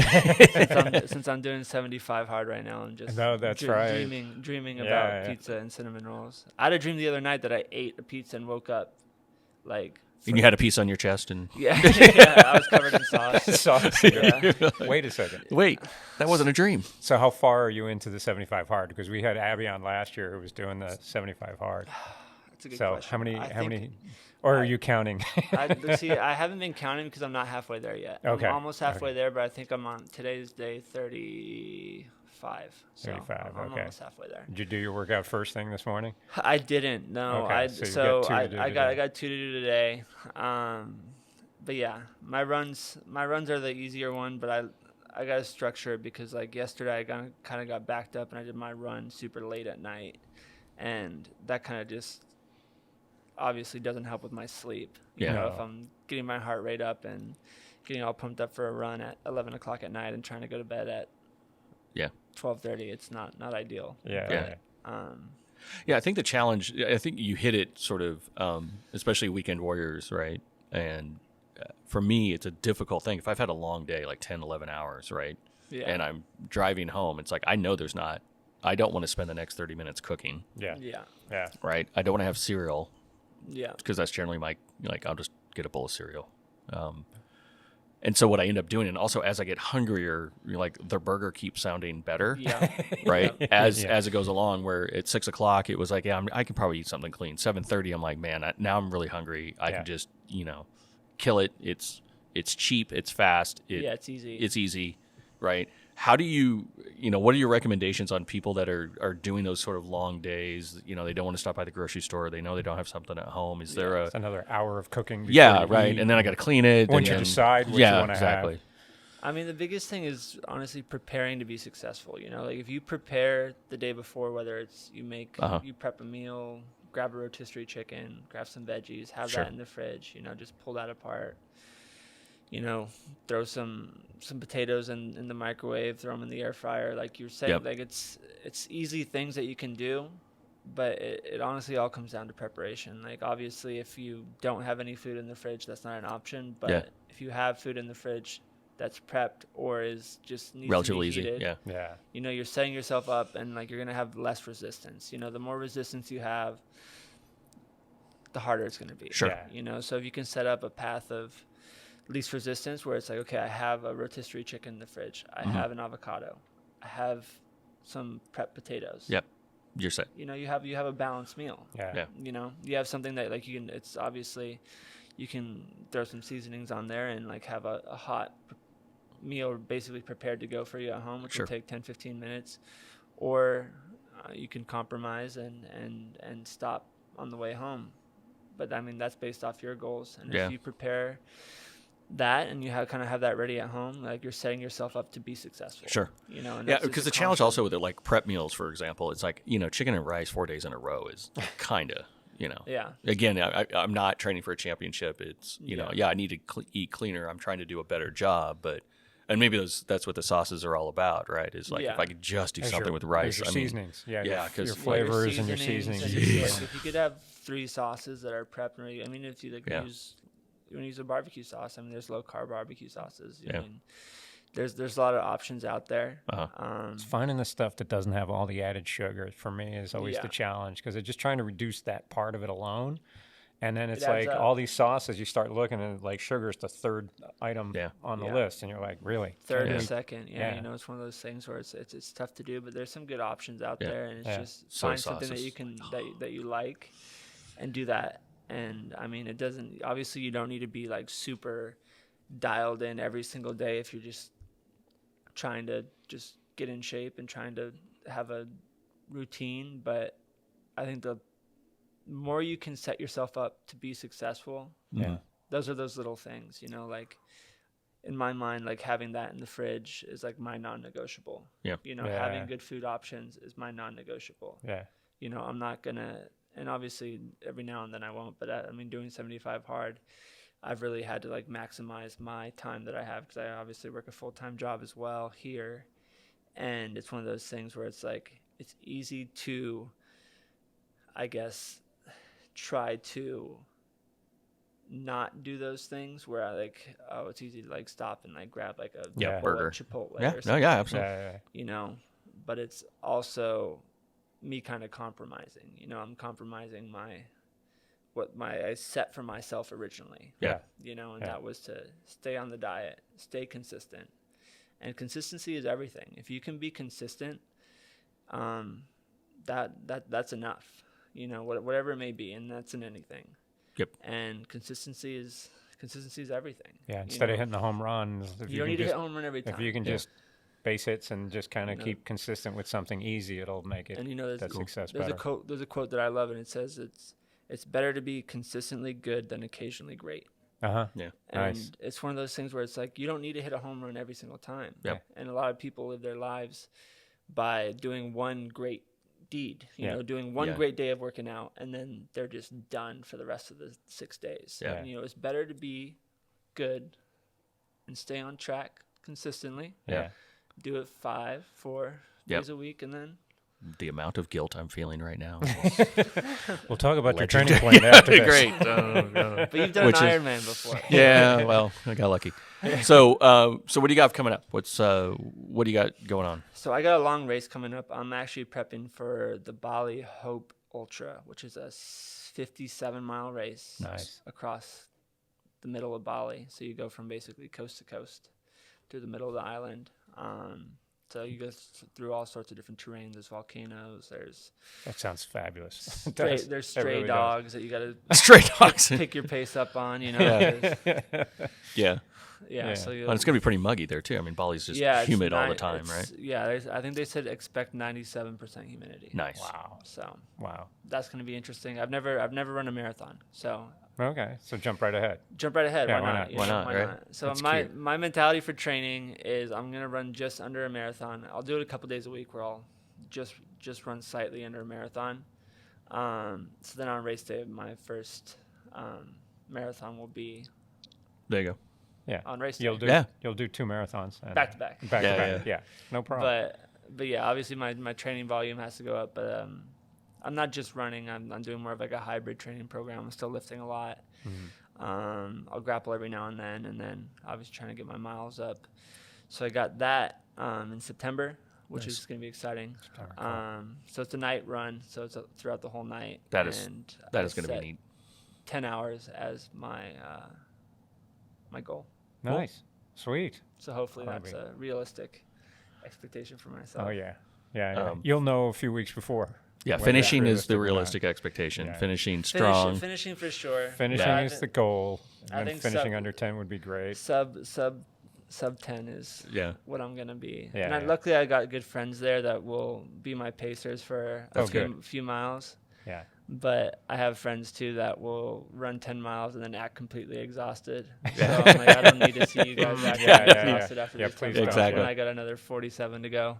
since I'm doing 75 hard right now, I'm just No, that's right. dreaming Yeah, about yeah. pizza and cinnamon rolls. I had a dream the other night that I ate a pizza and woke up like. And you had a piece on your chest, and Yeah, yeah, I was covered in sauce. Sauce. Yeah. Wait a second. wait, that wasn't a dream. So how far are you into the 75 hard? Because we had Abby on last year who was doing the 75 hard. It's a good So question. how many, I think or are you counting? I haven't been counting because I'm not halfway there yet. Okay. I'm almost halfway there, but I think I'm on today's day 35. So 35, I'm okay. almost halfway there. Did you do your workout first thing this morning? I didn't. No. Okay, so you've got two to do I today. got 2 to do today. But yeah, my runs are the easier one, but I got to structure it because like yesterday I kind of got backed up and I did my run super late at night, and that kind of just obviously doesn't help with my sleep. You Yeah. know, No. if I'm getting my heart rate up and getting all pumped up for a run at 11 o'clock at night and trying to go to bed at Yeah. 12:30, it's not ideal. Yeah. Yeah. Okay. Yeah, I think the challenge, I think you hit it sort of, especially weekend warriors, right? And for me, it's a difficult thing. If I've had a long day, like 10, 11 hours, right? Yeah. And I'm driving home, it's like, I know I don't want to spend the next 30 minutes cooking, Yeah. Yeah. Yeah. right? I don't want to have cereal Yeah. because that's generally I'll just get a bowl of cereal. And so what I end up doing, and also as I get hungrier, like the burger keeps sounding better. Yeah. Right. As Yeah. it goes along, where at 6 o'clock, it was like, yeah, I can probably eat something clean. 7:30, I'm like, man, now I'm really hungry. I Yeah. can just, kill it. It's cheap. It's fast. It's easy. It's easy. Right. How do you, what are your recommendations on people that are doing those sort of long days? They don't want to stop by the grocery store. They know they don't have something at home. Is there It's another hour of cooking. before yeah, you right. eat. And then I got to clean it. Once and you then- decide what you yeah, wanna have. exactly. I mean, the biggest thing is honestly preparing to be successful. Like if you prepare the day before, whether it's you prep a meal, grab a rotisserie chicken, grab some veggies, have Sure. that in the fridge, just pull that apart. Throw some potatoes in the microwave, throw them in the air fryer. Like you're saying, Yep. like it's easy things that you can do, but it honestly all comes down to preparation. Like obviously, if you don't have any food in the fridge, that's not an option. But Yeah. if you have food in the fridge that's prepped or is just needs Relatively to be easy. heated, Yeah. Yeah. you're setting yourself up, and like you're gonna have less resistance. The more resistance you have, the harder it's gonna be. Sure. Yeah. So if you can set up a path of least resistance where it's like, okay, I have a rotisserie chicken in the fridge, I have an avocado, I have some prepped potatoes. Yep. You're set. You have a balanced meal. Yeah. Yeah. You have something that like it's obviously you can throw some seasonings on there and like have a hot meal basically prepared to go for you at home, which Sure. will take 10-15 minutes, or you can compromise and stop on the way home. But I mean, that's based off your goals. And Yeah. if you prepare that and you kind of have that ready at home, like you're setting yourself up to be successful. Sure. And Yeah, that's just because a the challenge constant- also with it, like prep meals, for example, it's like, chicken and rice 4 days in a row is kind of, Yeah. Again, I'm not training for a championship. It's, I need to eat cleaner. I'm trying to do a better job, and maybe that's what the sauces are all about, right? Is like, Yeah. if I could just do There's something your- with rice. there's your seasonings. Yeah. yeah, Your 'cause- your Yeah, flavors and your seasonings seasonings. and Jeez. like, if you could have 3 sauces that are prepped and ready, I mean, if you you want to use a barbecue sauce, I mean, there's low carb barbecue sauces. Yeah. I mean, there's a lot of options out there. It's finding the stuff that doesn't have all the added sugar for me is always Yeah. the challenge because they're just trying to reduce that part of it alone. And then it's adds like up. all these sauces, you start looking at like sugar is the third item Yeah. on the Yeah. list. And you're like, really? Third Can or we- second, Yeah. it's one of those things where it's tough to do, but there's some good options out Yeah. there, and it's Yeah. just Soy find something that sauces. you can that you like, and do that. And I mean, it doesn't obviously you don't need to be like super dialed in every single day if you're just trying to just get in shape and trying to have a routine. But I think the more you can set yourself up to be successful, Yeah. those are those little things, like in my mind, like having that in the fridge is like my non-negotiable. Yeah. Yeah. Having good food options is my non-negotiable. Yeah. I'm not gonna, and obviously every now and then I won't, but I mean, doing 75 hard, I've really had to like maximize my time that I have, because I obviously work a full-time job as well here. And it's one of those things where it's like, it's easy to, I guess, try to not do those things where I like, it's easy to like stop and like grab like a Yeah. bowl Burger. at Chipotle Yeah. or No, something, yeah, absolutely. Yeah. but it's also me kind of compromising. I'm compromising what I set for myself originally. Yeah. And Yeah. that was to stay on the diet, stay consistent. And consistency is everything. If you can be consistent, that's enough. whatever it may be, and that's in anything. Yep. And consistency is everything. Yeah, instead of hitting the home runs, if you don't need to hit home run every time. If you can just base hits and just kind of keep consistent with something easy, it'll make it. And that success there's better. There's a quote that I love, and it says it's better to be consistently good than occasionally great. Yeah. And Nice. it's one of those things where it's like you don't need to hit a home run every single time. Yep. And a lot of people live their lives by doing one great deed, doing one great day of working out, and then they're just done for the rest of the 6 days. Yeah. And, it's better to be good and stay on track consistently. Yeah. Do it 4 days a week, and then The amount of guilt I'm feeling right now. We'll talk about your training plan after this. Great. but you've done an Ironman before. Yeah, well, I got lucky. So what do you got coming up? What do you got going on? So I got a long race coming up. I'm actually prepping for the Bali Hope Ultra, which is a 57-mile race across the middle of Bali. So you go from basically coast to coast to the middle of the island. So you go through all sorts of different terrain. There's volcanoes. That sounds fabulous. There's stray dogs that you got to Stray dogs. pick your pace up on. Yeah. Yeah. So And it's gonna be pretty muggy there too. I mean, Bali's just humid all the time, right? Yeah. I think they said expect 97% humidity. Nice. Wow. So That's going to be interesting. I've never run a marathon, so. Okay, so jump right ahead. Yeah, why not? Why not, right? So That's my mentality for training is I'm gonna run just under a marathon. I'll do it a couple days a week where I'll just run slightly under a marathon. So then on race day, my first marathon will be. There you go. Yeah. On race day. You'll do 2 marathons. Back to back. Back to back. Yeah. No problem. But yeah, obviously my training volume has to go up. But I'm not just running. I'm doing more of like a hybrid training program. I'm still lifting a lot. Mm-hmm. I'll grapple every now and then obviously trying to get my miles up. So I got that in September, which is going to be exciting. So it's a night run, so it's throughout the whole night. That is going to be neat. 10 hours as my my goal. Nice. Sweet. So hopefully that's a realistic expectation for myself. Oh, yeah. Yeah. You'll know a few weeks before. Yeah, finishing is the realistic expectation. Yeah. Finishing strong. Finishing for sure. Finishing is the goal. I think finishing under 10 would be great. Sub 10 is what I'm going to be. Yeah, and luckily I got good friends there that will be my pacers for a few miles. Yeah. But I have friends too that will run 10 miles and then act completely exhausted. So I'm like, I don't need to see you guys act exhausted after this 10 miles. Exactly. And I got another 47 to go.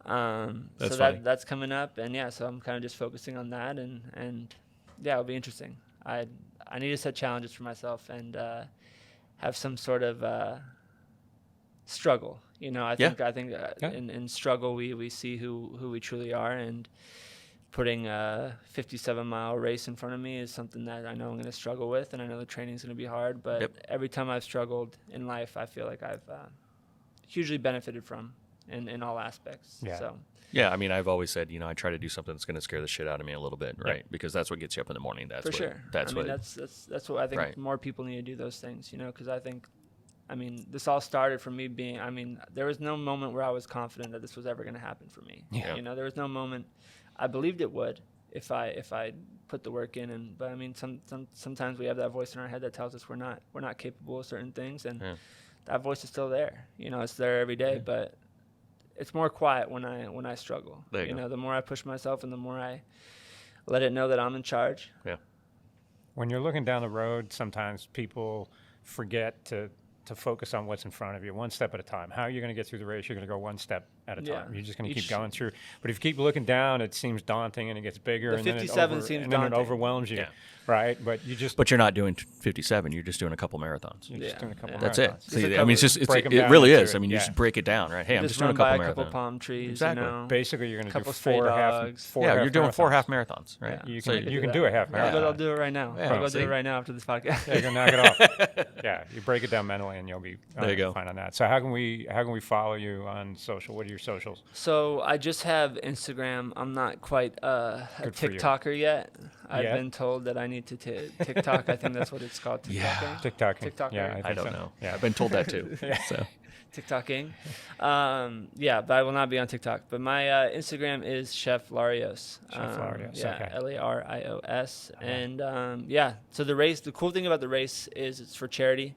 That's that's coming up, and so I'm kind of just focusing on that, and it'll be interesting. I need to set challenges for myself and have some sort of struggle. I think in struggle we see who we truly are, and putting a 57-mile race in front of me is something that I know I'm going to struggle with, and I know the training's going to be hard. But every time I've struggled in life, I feel like I've hugely benefited from in all aspects. Yeah. So. Yeah, I mean, I've always said, I try to do something that's going to scare the shit out of me a little bit, right? Yeah. Because that's what gets you up in the morning. That's for sure. That's what I think more people need to do those things, because I think, this all started from me being, there was no moment where I was confident that this was ever going to happen for me. Yeah. There was no moment. I believed it would if I put the work in, but sometimes we have that voice in our head that tells us we're not capable of certain things, and that voice is still there. It's there every day, but it's more quiet when I struggle. There you go. The more I push myself and the more I let it know that I'm in charge. Yeah. When you're looking down the road, sometimes people forget to focus on what's in front of you, one step at a time. How are you going to get through the race? You're going to go one step at a time. You're just going to keep going through. But if you keep looking down, it seems daunting, and it gets bigger. The 57 seems daunting. Then it overwhelms you, right? But you're not doing 57. You're just doing a couple marathons. You're just doing a couple That's marathons. it. See, it really is. You just break it down, right? Hey, I'm just doing a couple marathons. Couple palm trees. Exactly. Basically, you're going to do couple 4 half. You're doing 4 half marathons, right? Yeah. You can do a half marathon. I'll do it right now. Yeah, I'll go do it right now after this podcast. You're going to knock it off. Yeah, you break it down mentally, and you'll be fine on that. So how can we follow you on social? What are your socials? So I just have Instagram. I'm not quite a TikToker yet. I've yet? been told that I need to TikTok. I think that's what it's called. Yeah. TikToking. TikTok, Yeah, right? I think don't so. know. Yeah. I've been told that too. So TikToking. But I will not be on TikTok. But my Instagram is Chef Larios. Chef Larios, Yeah, okay. Larios. And so the cool thing about the race is it's for charity.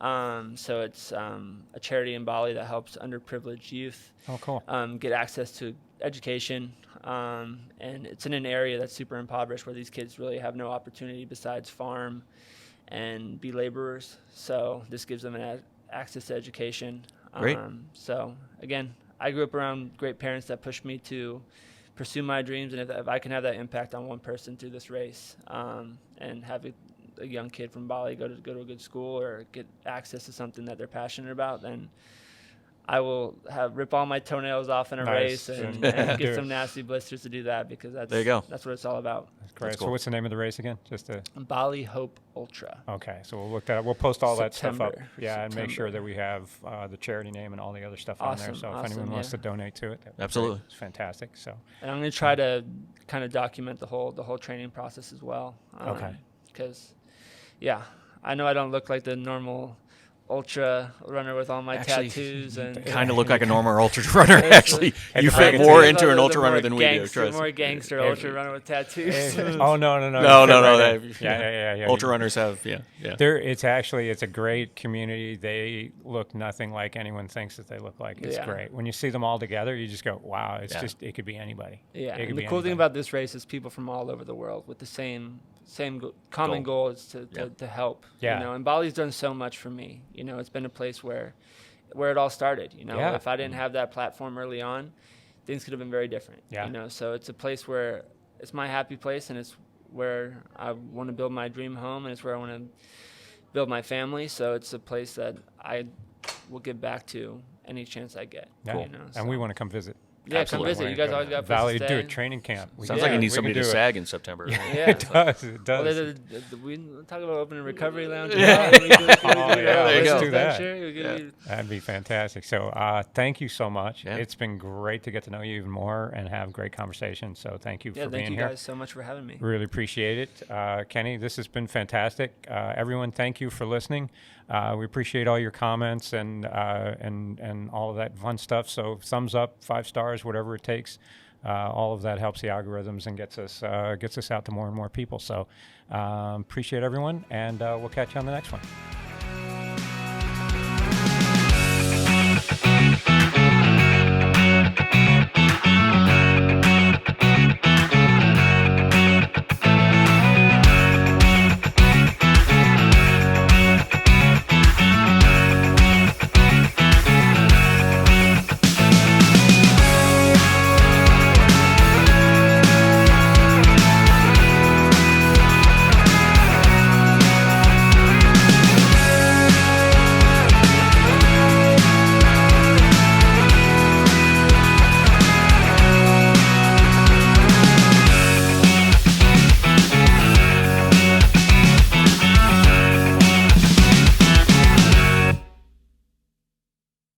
So it's a charity in Bali that helps underprivileged youth Oh, cool. get access to education. And it's in an area that's super impoverished where these kids really have no opportunity besides farm and be laborers. So this gives them access to education. Great. So again, I grew up around great parents that pushed me to pursue my dreams, and if I can have that impact on one person through this race, and have a young kid from Bali go to a good school or get access to something that they're passionate about, then I will rip all my toenails off in a Nice. race and Do get it. some nasty blisters to do that, because There you go. that's what it's all about. That's great. That's cool. So what's the name of the race again? Just to Bali Hope Ultra. Okay, so we'll look that up. We'll post all that stuff up. September. Yeah, and make sure September. that we have the charity name and all the other stuff on there. Awesome, So if awesome, anyone wants yeah. to donate to it, that'd be Absolutely. great. It's fantastic. So And I'm going to try to kind of document the whole training process as well. Okay. Because, I know I don't look like the normal ultra runner with all my Actually, tattoos and kind of look like a normal ultra runner. Actually, you fit more into an ultra runner than we do. Trust. More gangster ultra runner with tattoos. oh no. No. Yeah. Ultra runners have yeah. It's a great community. They look nothing like anyone thinks that they look like. It's Yeah. great. When you see them all together, you just go, wow, Yeah. it could be anybody. Yeah, It could and the be cool thing anybody. about this race is people from all over the world with the common goal is to help. Yeah. You know, and Bali's done so much for me. You know, it's been a place where it all started. You know, Yeah. if I didn't have that platform early on, things could have been very different. Yeah. You know, so it's a place where it's my happy place, and it's where I want to build my dream home, and it's where I want to build my family. So it's a place that I will give back to any chance I get. Yeah. You know, And we so. want to come visit. Yeah, Absolutely. come visit. You guys always got places Valley to do stay. a training camp. Sounds like you need we somebody can to do it. sag in September. Yeah. It does. It Well, does. we talk about opening a recovery lounge. Yeah. We could Oh, yeah, there you go. do that. Sure. That'd be fantastic. So thank you so much. Yeah. It's been great to get to know you even more and have great conversations. So thank you Yeah, for thank being you here. guys so much for having me. Really appreciate it. Kenny, this has been fantastic. Everyone, thank you for listening. We appreciate all your comments and all of that fun stuff. So thumbs up, 5 stars, whatever it takes. All of that helps the algorithms and gets us out to more and more people. So appreciate everyone, and we'll catch you on the next one.